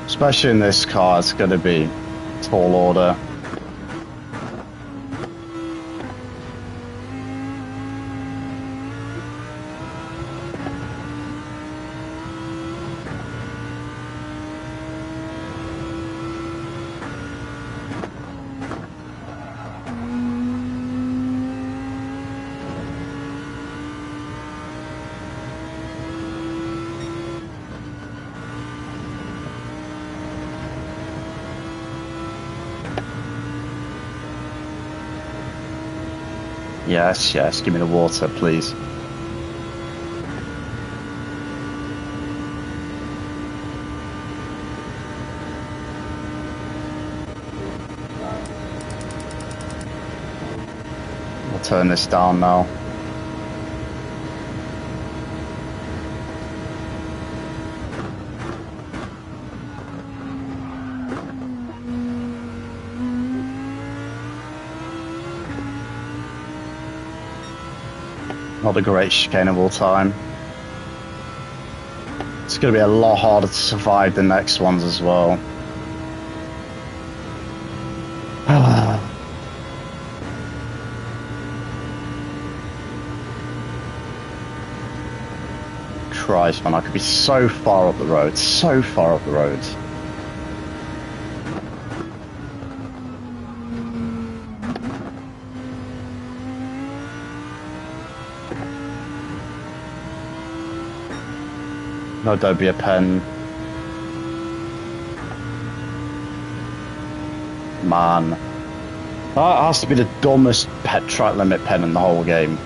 Speaker 1: Especially in this car, it's going to be tall order. Yes, yes, give me the water, please. I'll turn this down now. Not the great chicane of all time. It's going to be a lot harder to survive the next ones as well. Christ, man, I could be so far up the road, so far up the road. No, don't be a pen. Man. That has to be the dumbest pet track limit pen in the whole game.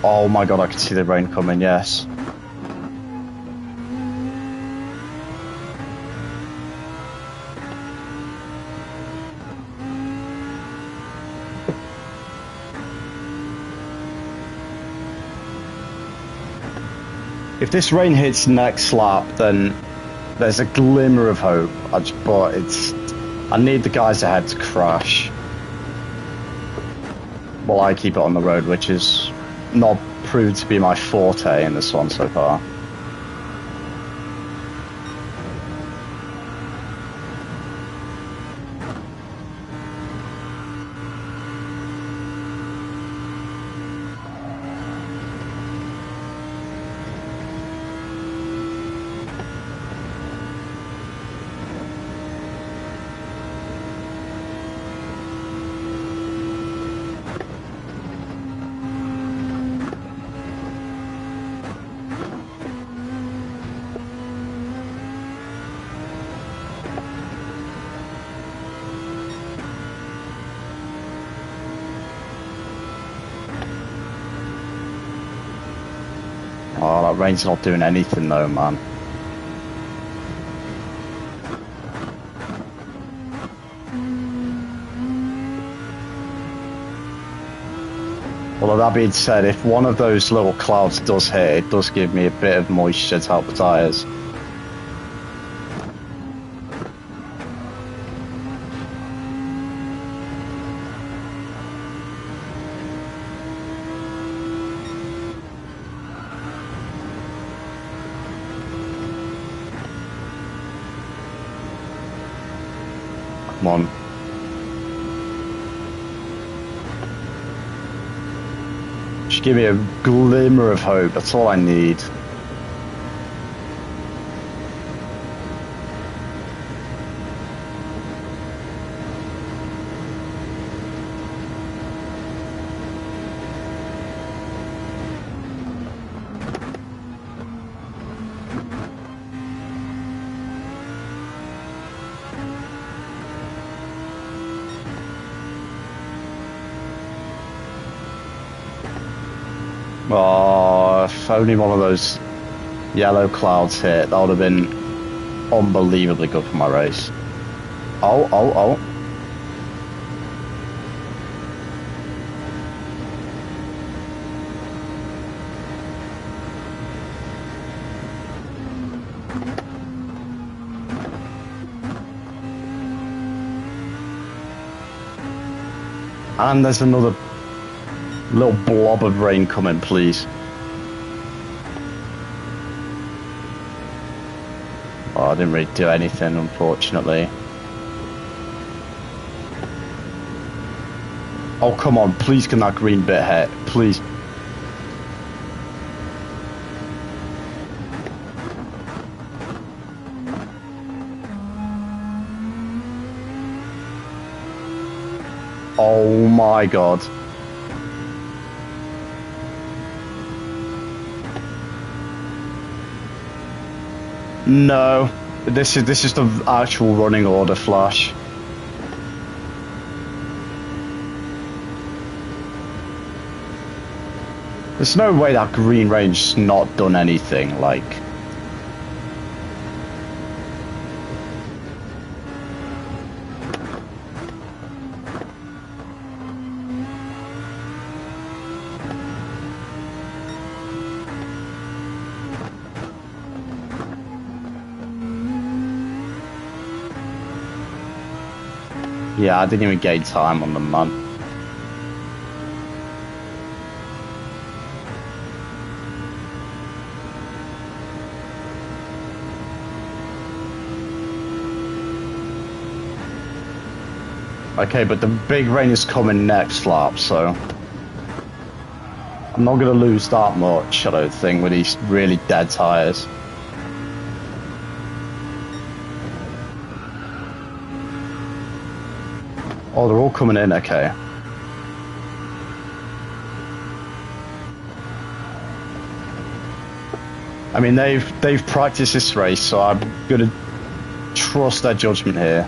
Speaker 1: Oh my god, I can see the rain coming, yes. If this rain hits next lap, then there's a glimmer of hope. But I need the guys ahead to crash while I keep it on the road, which is not proved to be my forte in this one so far. Oh, that rain's not doing anything though, man. Although that being said, if one of those little clouds does hit, it does give me a bit of moisture to help the tyres. Come on. Just give me a glimmer of hope, that's all I need. Oh, if only one of those yellow clouds hit, that would have been unbelievably good for my race. Oh. And there's another little blob of rain coming, please. Oh, I didn't really do anything, unfortunately. Oh, come on, please can that green bit hit, please. Oh my god. No, this is the actual running order flash. There's no way that green range's not done anything, like. Yeah, I didn't even gain time on them, man. Okay, but the big rain is coming next lap, so I'm not going to lose that much, I don't think, with these really dead tyres. Oh, they're all coming in, okay. I mean, they've practiced this race, so I'm gonna trust their judgment here.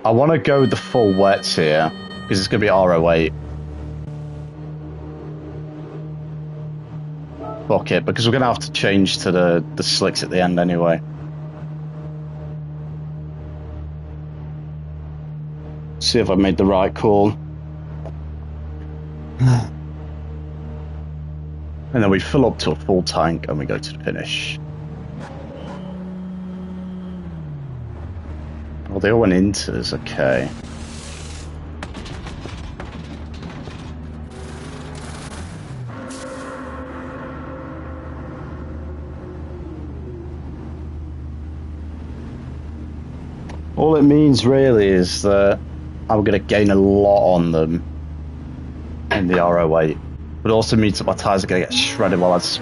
Speaker 1: I want to go with the full wets here, because it's going to be RO8. Fuck it, because we're going to have to change to the slicks at the end anyway. See if I made the right call. And then we fill up to a full tank and we go to the finish. Well, they all went into this, okay. All it means really is that I'm going to gain a lot on them in the RO8. But it also means that my tyres are going to get shredded while it's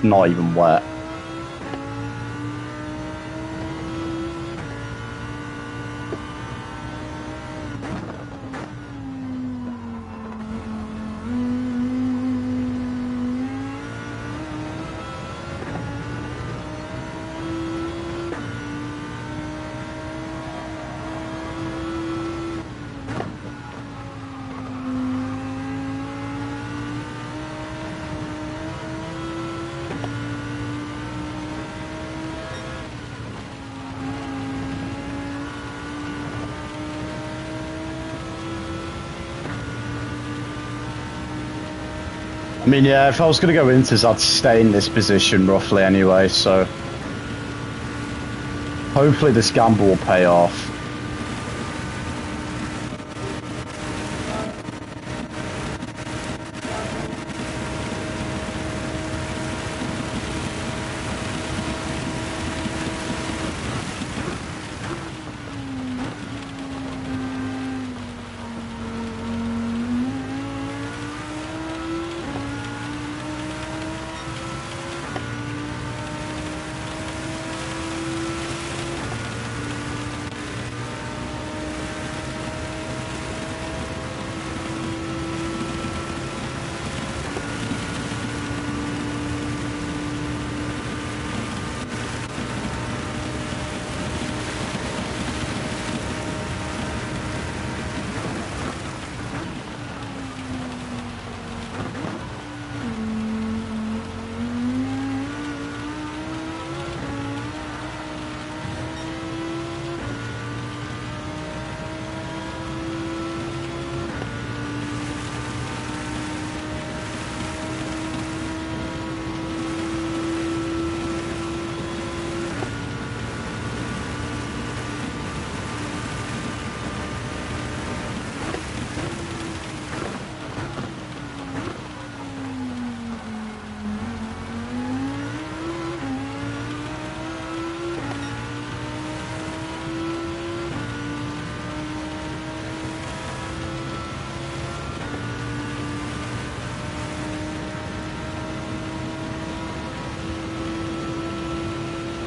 Speaker 1: not even wet. I mean, yeah, if I was going to go into this, I'd stay in this position roughly anyway, so hopefully this gamble will pay off.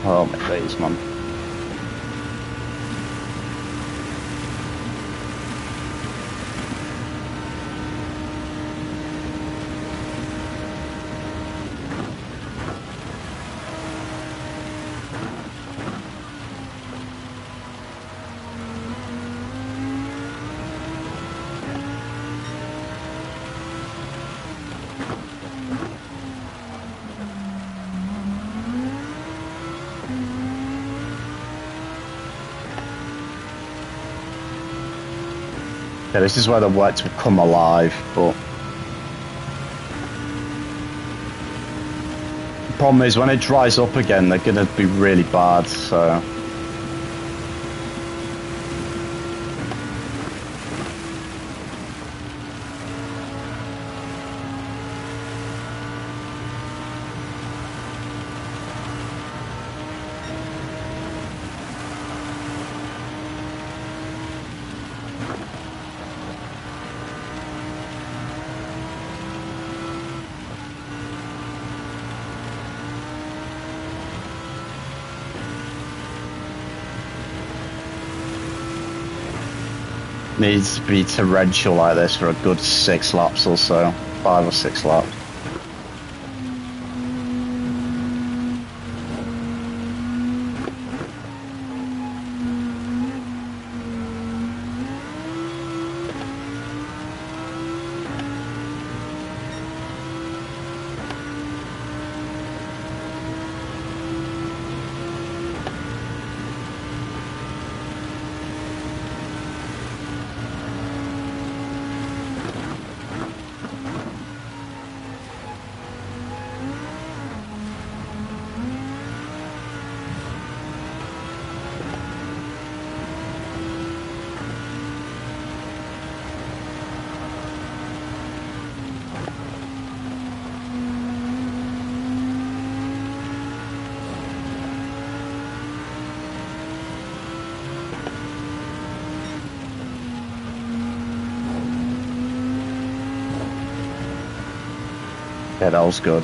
Speaker 1: Oh my days, man. Yeah, this is where the wets will come alive, but the problem is when it dries up again, they're going to be really bad, so... Needs to be torrential like this for a good 6 laps or so, 5 or 6 laps. Yeah, that was good.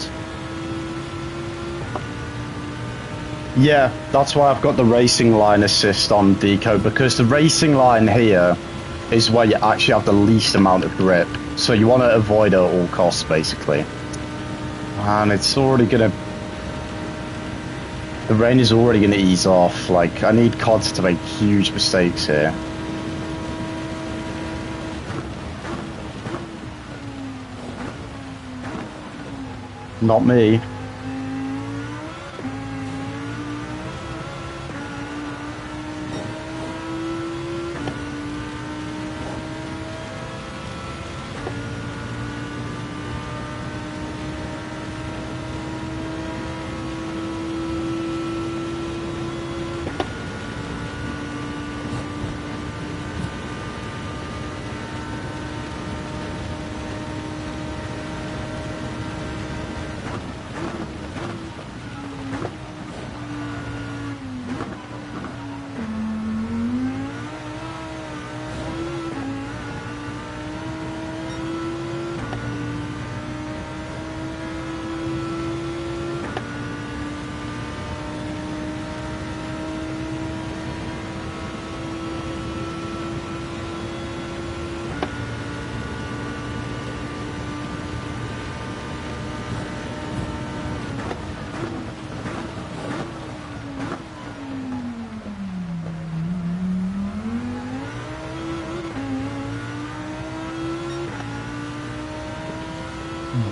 Speaker 1: Yeah, that's why I've got the racing line assist on Deco, because the racing line here is where you actually have the least amount of grip. So you want to avoid it at all costs, basically. And it's already gonna... The rain is already gonna ease off. Like, I need CODs to make huge mistakes here. Not me.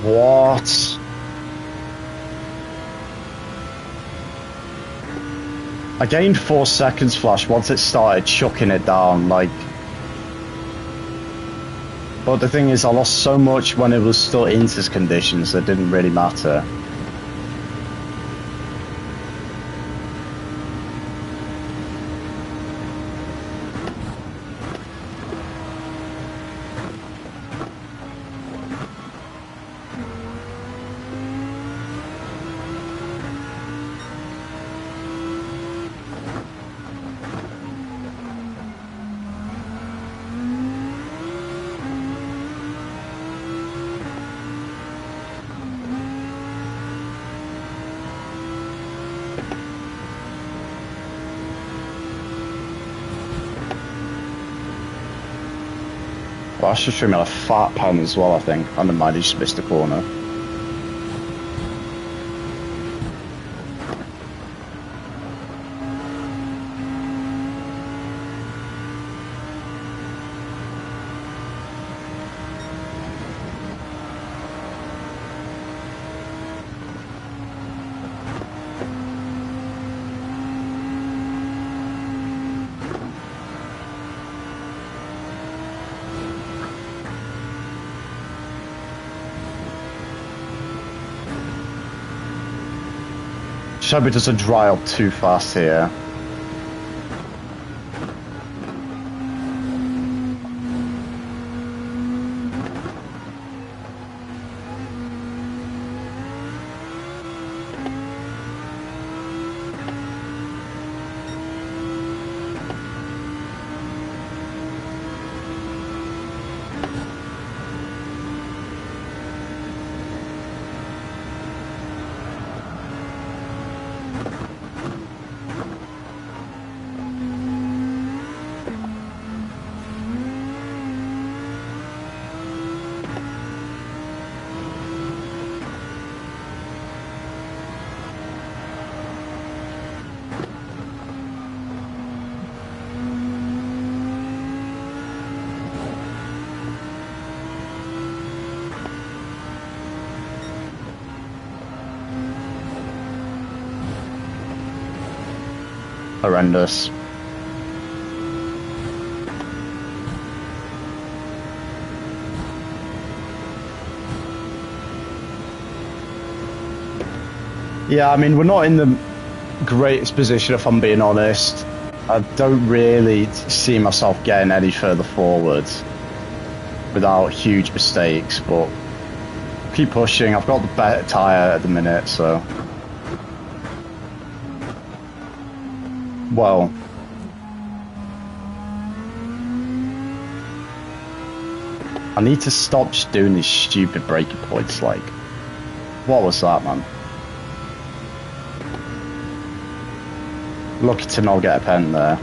Speaker 1: What? I gained 4 seconds flash once it started chucking it down, like... But the thing is, I lost so much when it was still Intis conditions that didn't really matter. Well, I should trim out a fat pen as well, I think. I don't mind, he just missed the corner. Shelby doesn't dry up too fast here. Horrendous. Yeah, I mean, we're not in the greatest position, if I'm being honest. I don't really see myself getting any further forward without huge mistakes, but keep pushing. I've got the better tyre at the minute, so... Well... I need to stop just doing these stupid breaking points, like... What was that, man? Lucky to not get a pen there.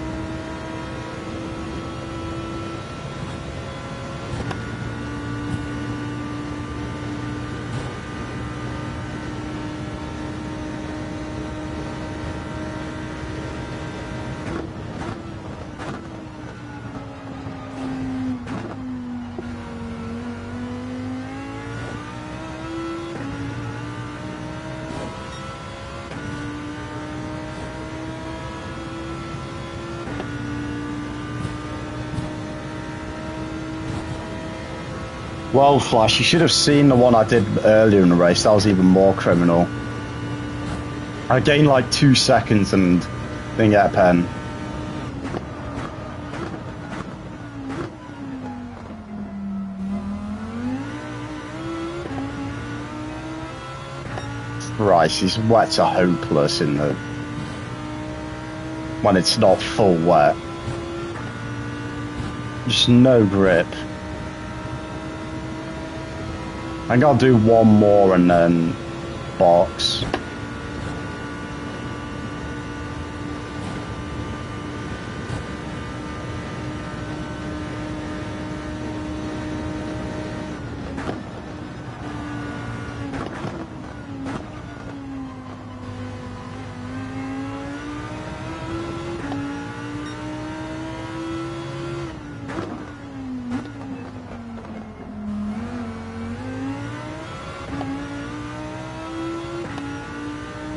Speaker 1: Well, Flash, you should have seen the one I did earlier in the race. That was even more criminal. I gained like 2 seconds and didn't get a pen. Christ, these wets are hopeless in the... when it's not full wet. Just no grip. I think I'll do one more and then box.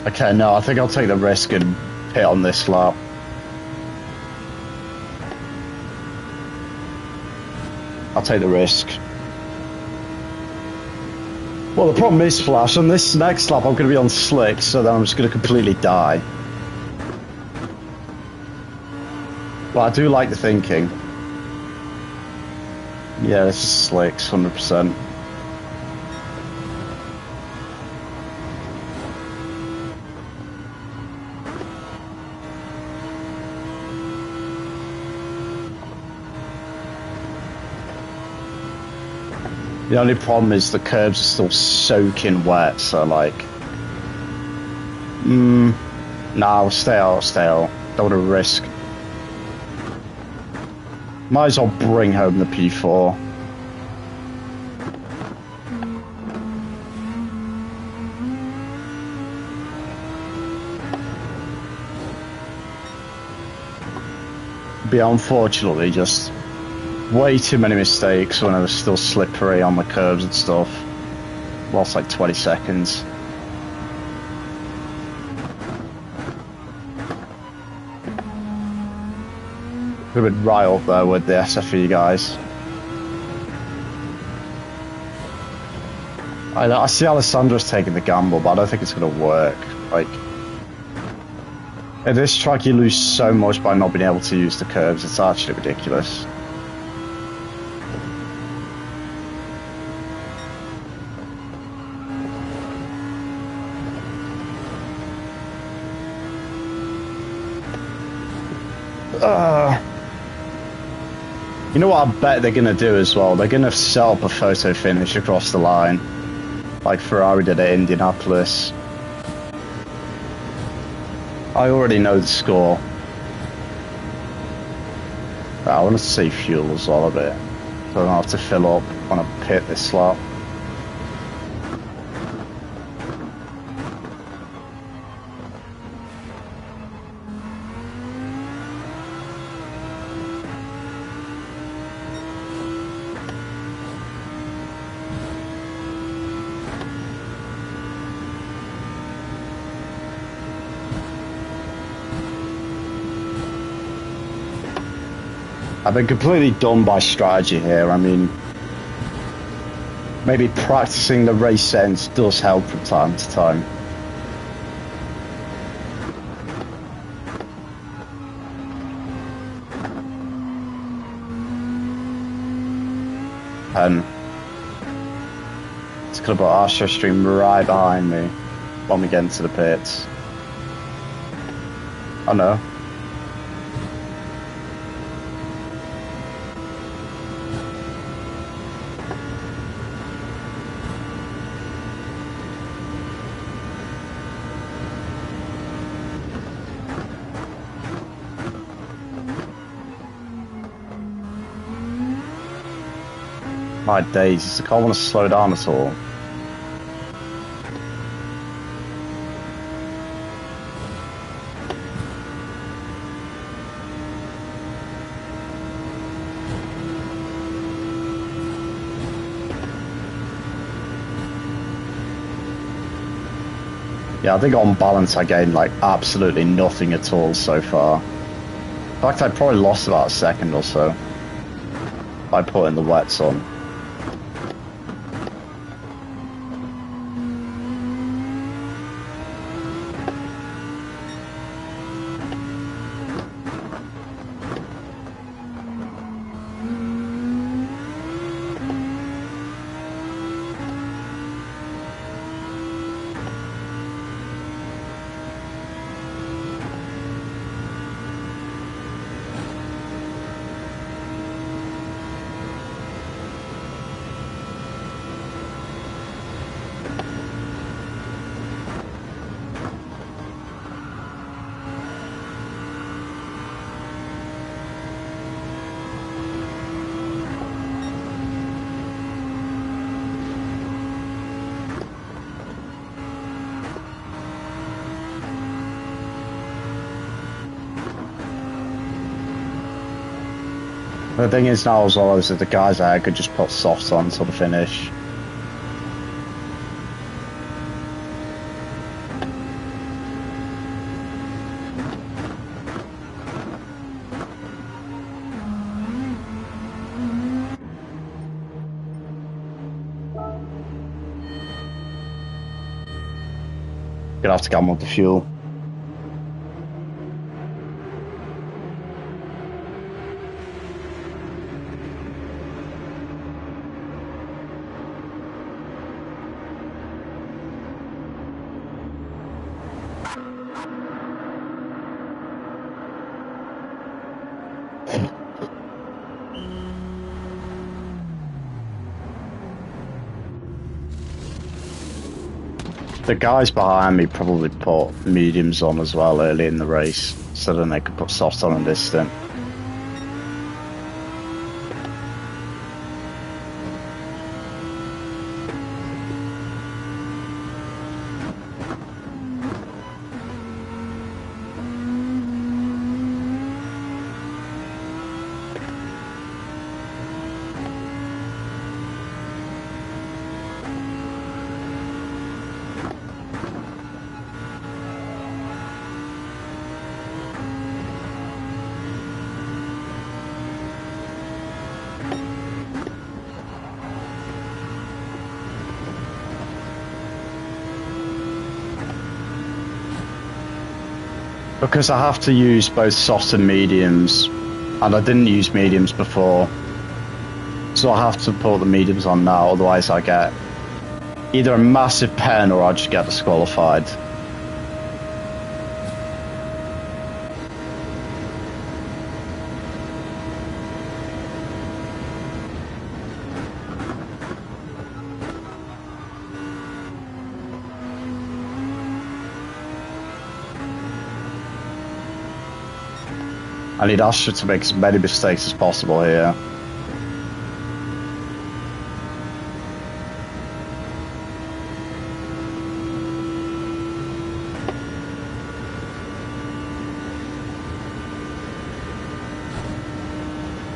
Speaker 1: Okay, no, I think I'll take the risk and hit on this lap. I'll take the risk. Well, the problem is, Flash, on this next lap I'm going to be on slick, so then I'm just going to completely die. But I do like the thinking. Yeah, this is slicks, 100%. The only problem is the curbs are still soaking wet, so like... nah, I'll stay out. Don't want to risk. Might as well bring home the P4. But unfortunately, just... way too many mistakes when I was still slippery on the curbs and stuff. Lost like 20 seconds. Could have been right up there with the SFE guys. I see Alessandra's taking the gamble, but I don't think it's going to work. Like, at this track you lose so much by not being able to use the curbs, it's actually ridiculous. You know what I bet they're going to do as well? They're going to set up a photo finish across the line, like Ferrari did at Indianapolis. I already know the score. I want to save fuel as well a bit, so I don't have to fill up when I pit this lap. I've been completely done by strategy here. I mean, maybe practicing the race sense does help from time to time. And it's going to put Astro Stream right behind me when we get into the pits. Oh no.
Speaker 2: My days, I can't want to slow down at all. Yeah, I think on balance I gained like absolutely nothing at all so far. In fact, I probably lost about a second or so by putting the wets on. The thing is now as well is that the guys there could just put softs on till the finish. Gonna have to gamble with the fuel. The guys behind me probably put mediums on as well early in the race, so then they could put softs on in this stint. Because I have to use both softs and mediums, and I didn't use mediums before, so I have to put the mediums on now, otherwise I get either a massive pen or I just get disqualified. I need Asher to make as many mistakes as possible here.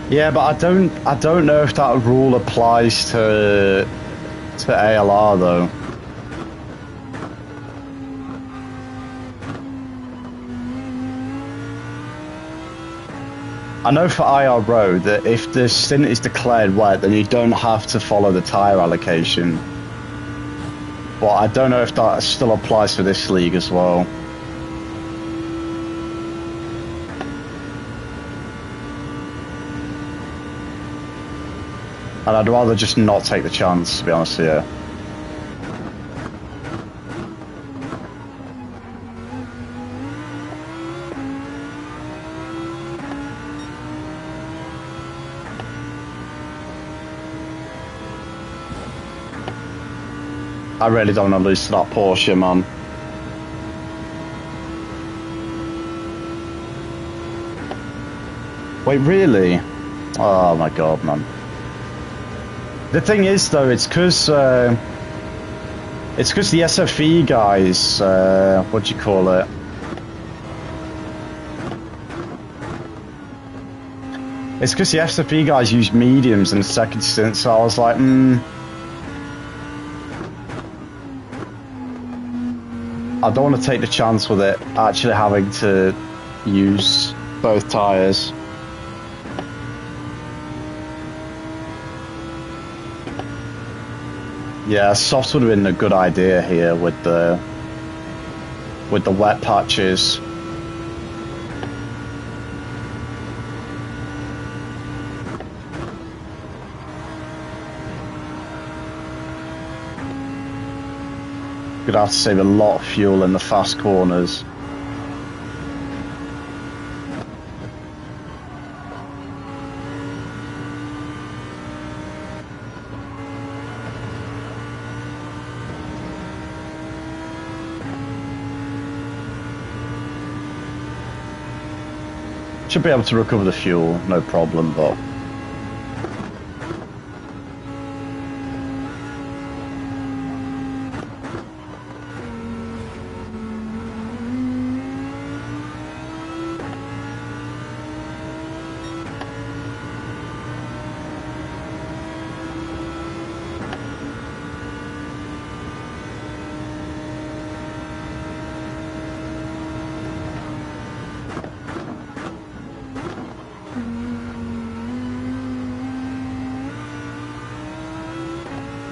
Speaker 2: Yeah, but I don't know if that rule applies to ALR though. I know for IRO that if the stint is declared wet, then you don't have to follow the tyre allocation. But I don't know if that still applies for this league as well. And I'd rather just not take the chance, to be honest with you. I really don't want to lose to that Porsche, man. Wait, really? Oh my god, man.
Speaker 1: The thing is, though, it's because the SFE guys, what do you call it? It's because the SFE guys use mediums in the second stint, so I was like, I don't want to take the chance with it actually having to use both tyres. Yeah, softs would have been a good idea here with the wet patches. Gonna have to save a lot of fuel in the fast corners. Should be able to recover the fuel, no problem, but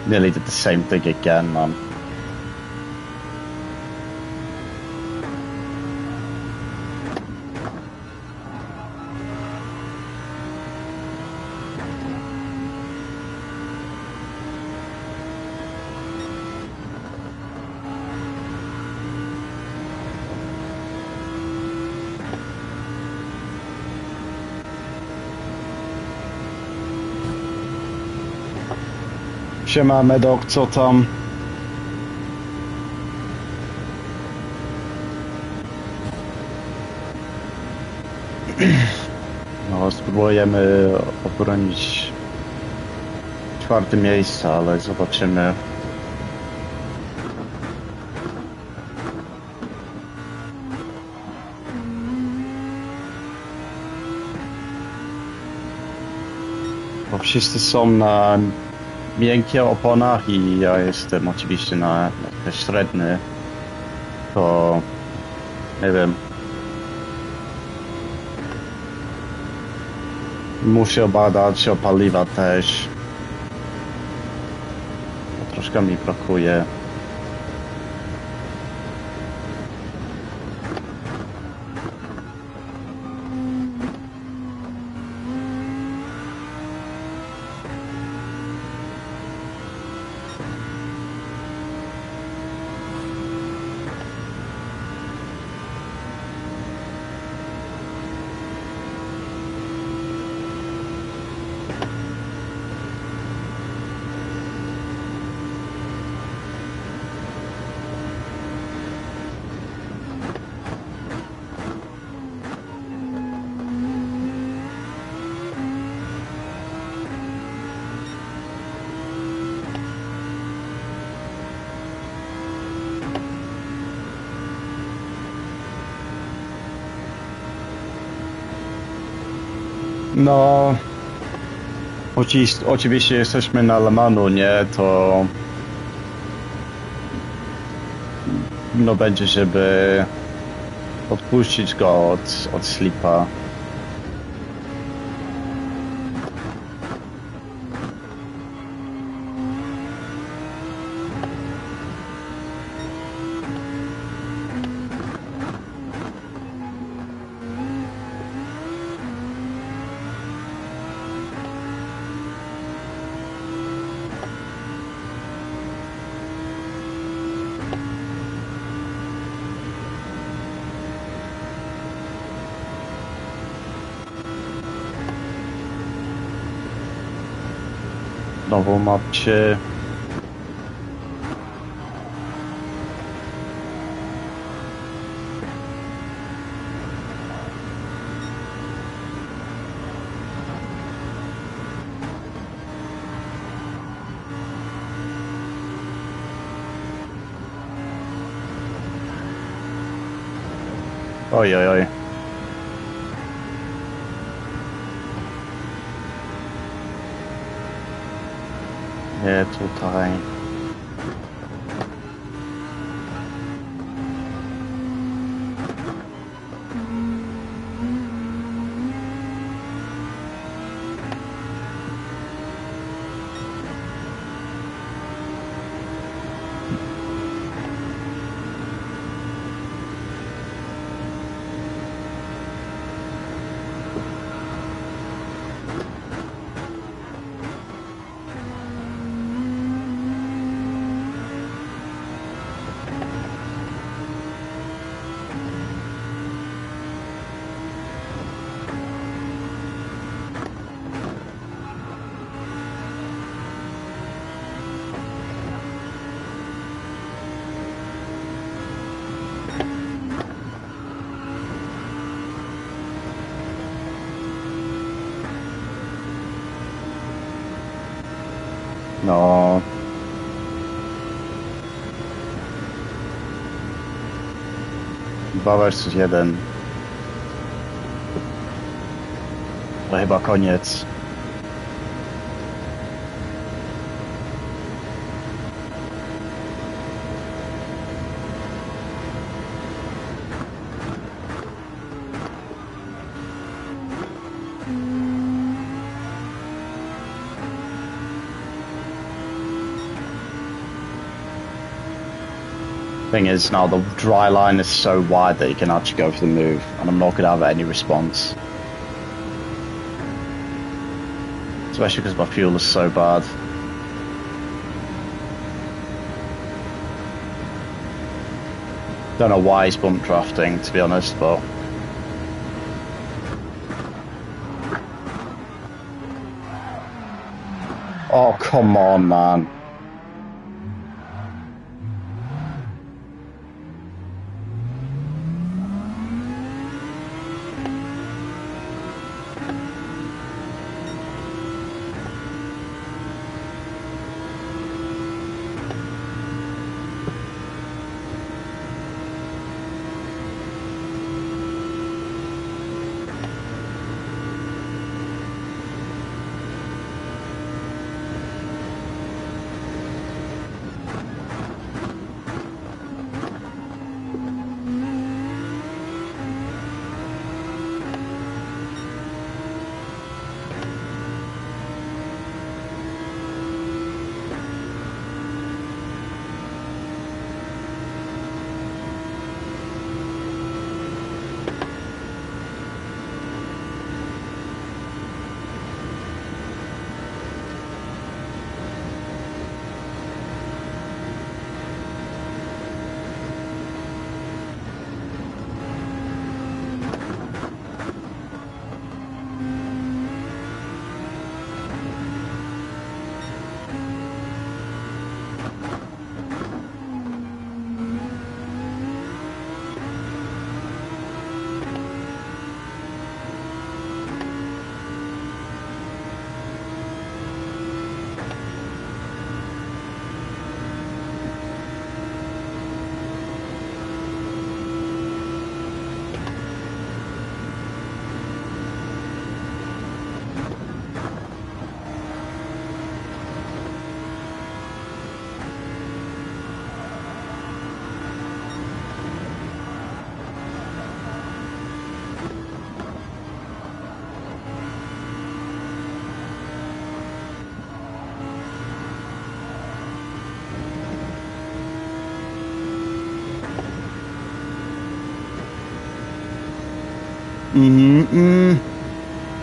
Speaker 1: nearly did the same thing again, man. Siema, Medok, co tam? No, spróbujemy obronić 4. miejsce, ale zobaczymy. Bo wszyscy są na miękkich oponach i ja jestem oczywiście na średnie, to nie wiem. Muszę badać o paliwa też. Troszkę mi brakuje. No, oczywiście jesteśmy na Le Manu, nie? To no będzie, żeby odpuścić go od slipa. Znowu mapcie.
Speaker 2: Oi, oi, oi. Yeah, total. No. Dwa versus jeden. To chyba koniec. Thing is, now the dry line is so wide that you can actually go for the move, and I'm not going to have any response. Especially because my fuel is so bad. Don't know why he's bump drafting, to be honest, but... Oh, come on, man.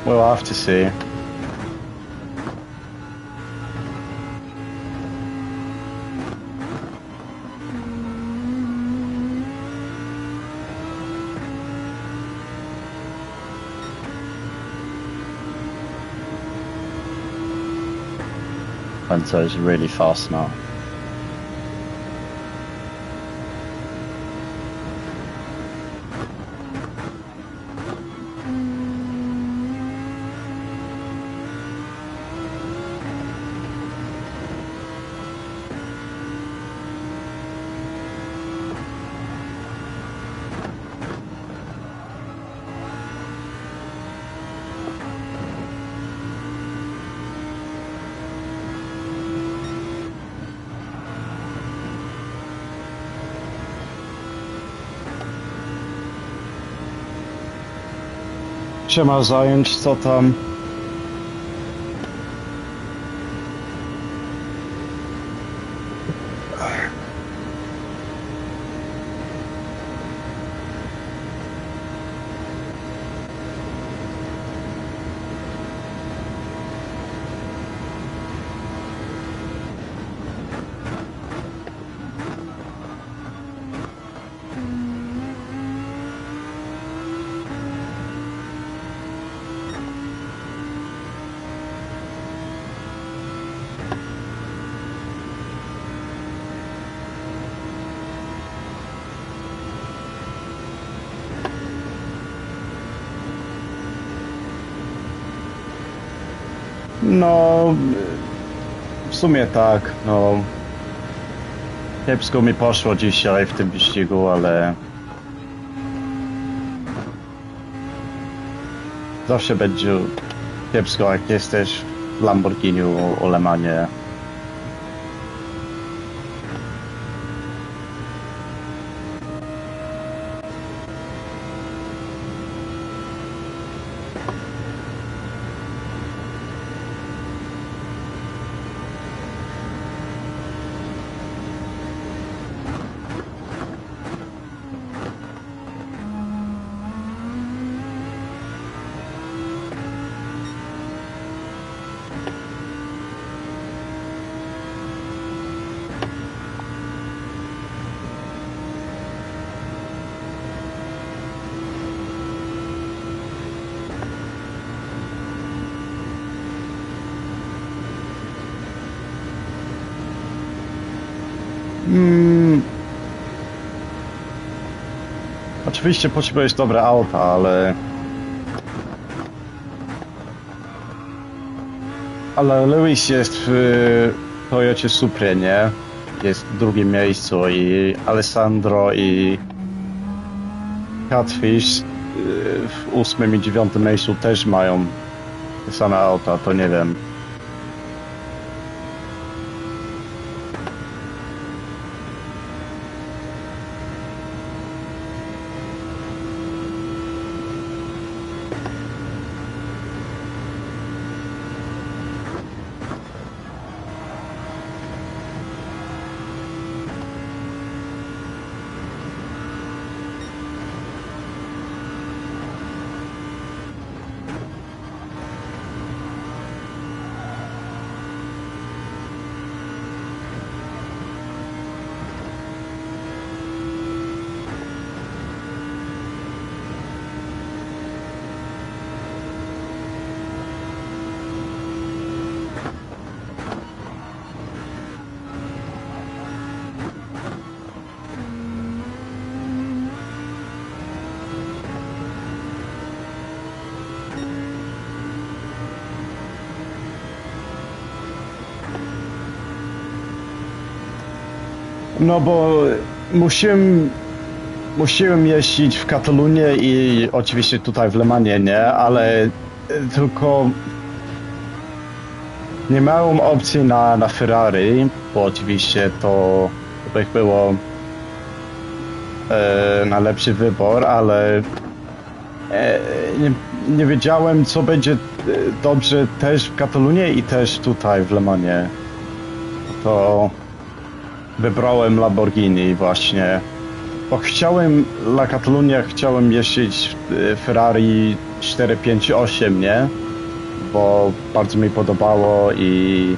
Speaker 2: We'll have to see. Pento's really fast now.
Speaker 1: Siema zająć, co tam? No, w sumie tak, no. Kiepsko mi poszło dzisiaj w tym wyścigu, ale zawsze będzie kiepsko, jak jesteś w Lamborghini o Le Manie. Oczywiście potrzebujesz dobre auta, ale Lewis jest w Toyocie Suprie, nie? Jest w drugim miejscu i Alessandro i Catfish w 8. i 9. miejscu też mają te same auta, to nie wiem. No bo musiałem jeździć w Katalunię i oczywiście tutaj w Le Manie, nie? Ale tylko nie miałem opcji na Ferrari, bo oczywiście to by było najlepszy wybór, ale nie wiedziałem, co będzie dobrze też w Katalunii i też tutaj w Le Manie. To wybrałem Lamborghini właśnie, bo dla Katalunii chciałem jeździć Ferrari 458, nie? Bo bardzo mi podobało i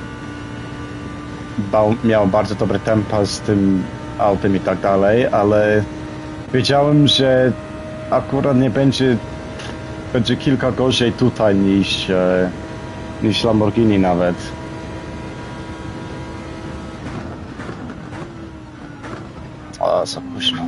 Speaker 1: miał bardzo dobre tempa z tym autem i tak dalej, ale wiedziałem, że akurat nie będzie kilka gorzej tutaj niż Lamborghini nawet. O, za późno.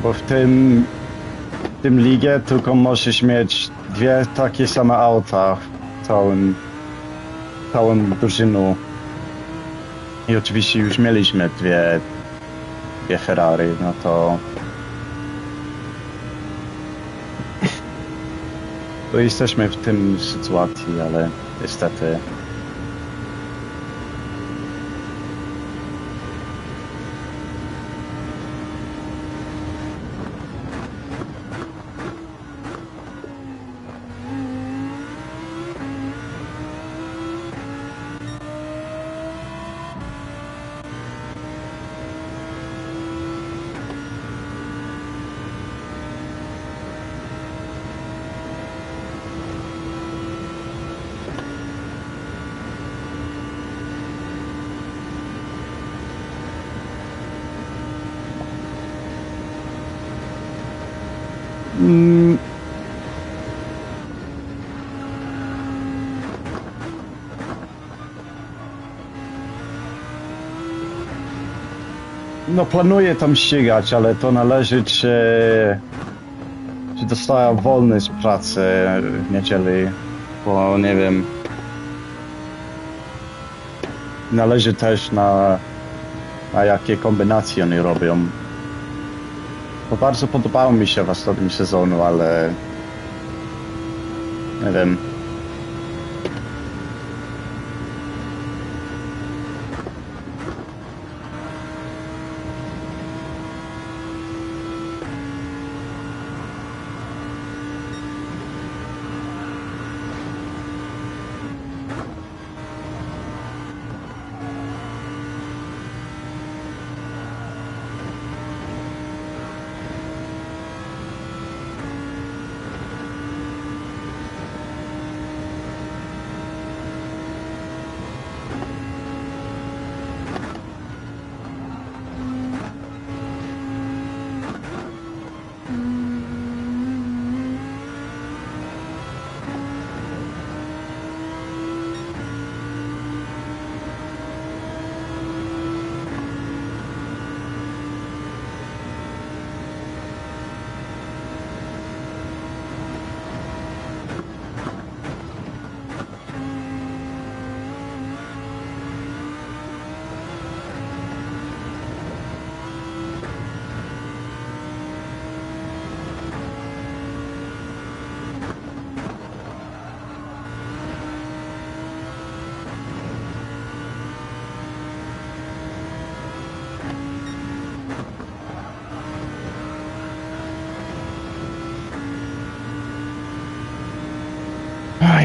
Speaker 1: Bo w tym ligę tylko możesz mieć dwie takie same auta w
Speaker 2: szukałem drużynu i oczywiście już mieliśmy dwie Ferrari, no to jesteśmy w tym sytuacji, ale niestety no planuję tam ścigać, ale to należy, czy dostałem wolny z pracy w niedzielę, bo nie wiem. Należy też na jakie kombinacje oni robią. Bo bardzo podobało mi się w ostatnim sezonu, ale nie wiem.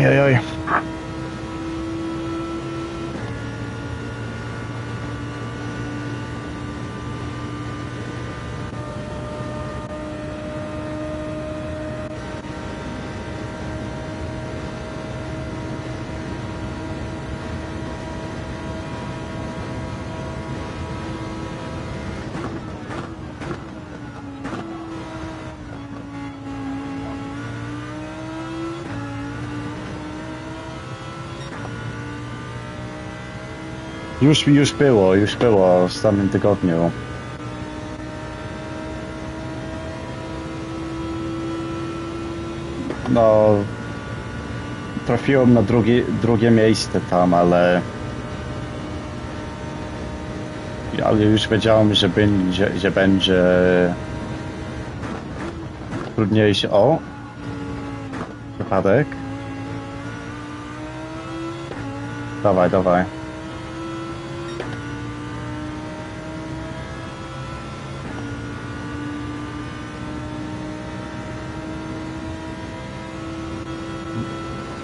Speaker 2: Oj. Już było w samym tygodniu. No, trafiłem na drugie miejsce tam, ale już wiedziałem, że będzie trudniejsze. O! Wypadek. Dawaj.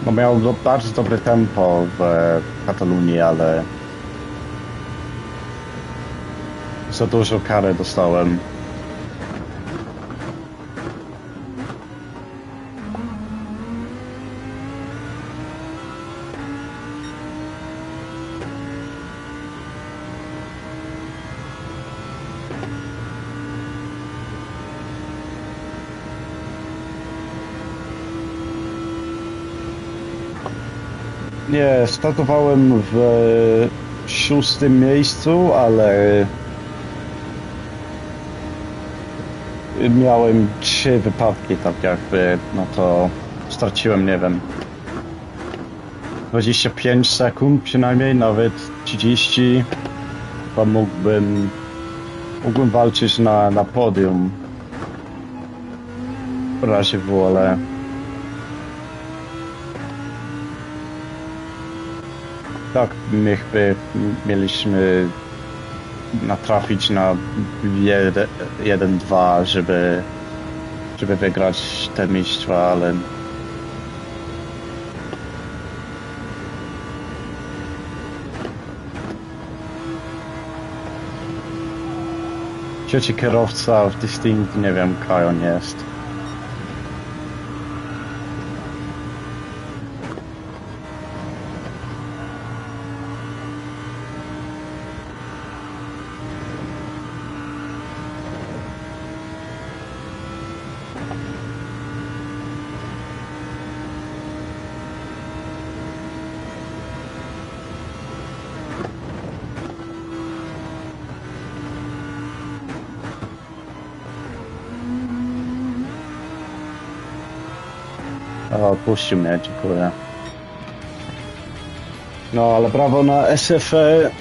Speaker 2: No miał bardzo dobre tempo w Katalonii, ale za dużo kary dostałem. Nie, startowałem w 6. miejscu, ale miałem 3 wypadki, tak jakby, no to straciłem, nie wiem,
Speaker 1: 25 sekund przynajmniej, nawet 30, to mógłbym walczyć na podium. W razie W, ale tak, mieliśmy natrafić na 1-2, żeby wygrać te mistrza, ale trzeci kierowca w Distinct, nie wiem, kaj on jest. O, odpuścił mnie, dziękuję. No, ale brawo na SFE.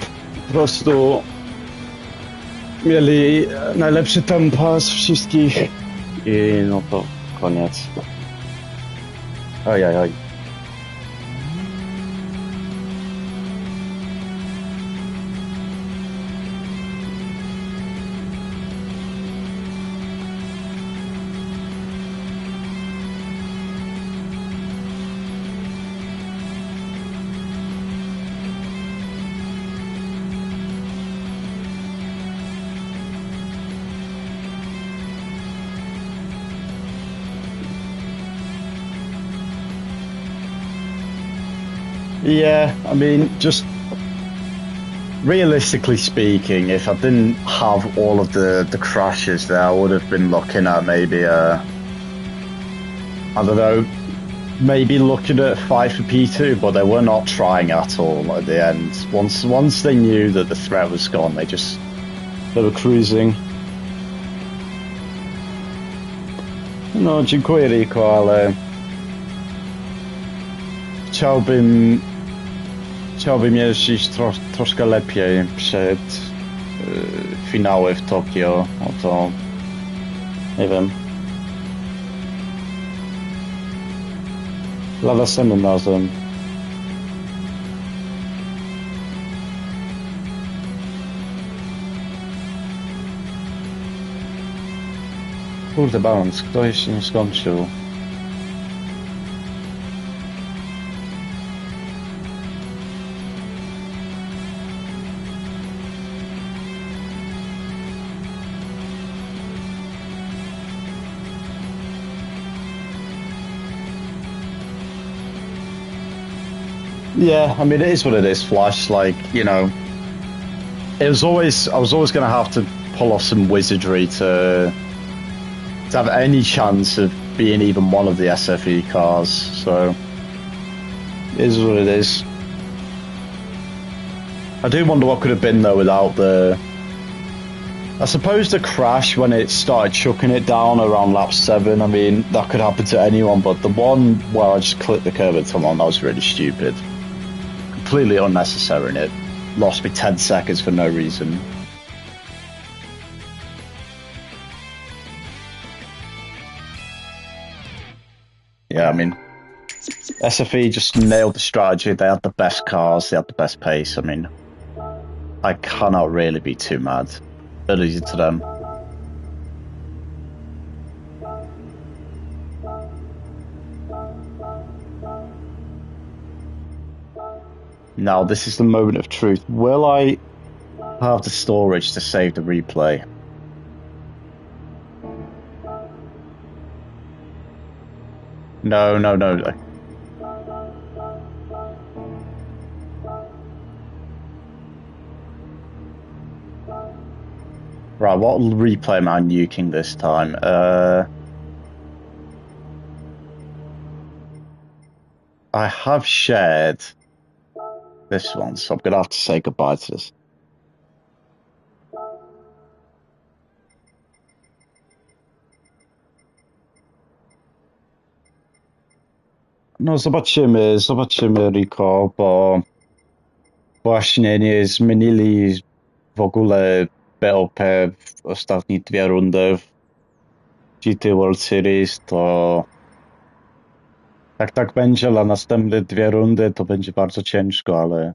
Speaker 1: Po prostu mieli najlepszy tempo z wszystkich. I no to koniec. Oj. Yeah, I mean, just realistically speaking, if I didn't have all of the crashes there, I would have been looking at maybe I don't know, maybe looking at a fight for P2, but they were not trying at all at the end. Once they knew that the threat was gone, they were cruising. No, dziękuję Rico, ale chciałbym jeździć troszkę lepiej przed finały w Tokio. No to nie wiem. Lada samym razem. Kurde, balans, ktoś się nie skończył. Yeah, I mean, it is what it is, Flash. Like, you know, I was always going to have to pull off some wizardry to have any chance of being even one of the SFE cars. So, it is what it is. I do wonder what could have been, though, without I suppose the crash when it started chucking it down around lap 7, I mean, that could happen to anyone, but the one where I just clipped the curb at someone, that was really stupid. Completely unnecessary, and it lost me 10 seconds for no reason. Yeah, I mean, SFE just nailed the strategy. They had the best cars, they had the best pace. I mean, I cannot really be too mad. But easy to them. Now, this is the moment of truth. Will I have the storage to save the replay? No. Right, what replay am I nuking this time? I have shared this one, so I'm going to have to say goodbye to this. No zobaczymy Rico, bo właśnie nie zmienili w ogóle BOP w ostatnie 2 rundy w GT World Series, to jak tak będzie na następne 2 rundy, to będzie bardzo ciężko, ale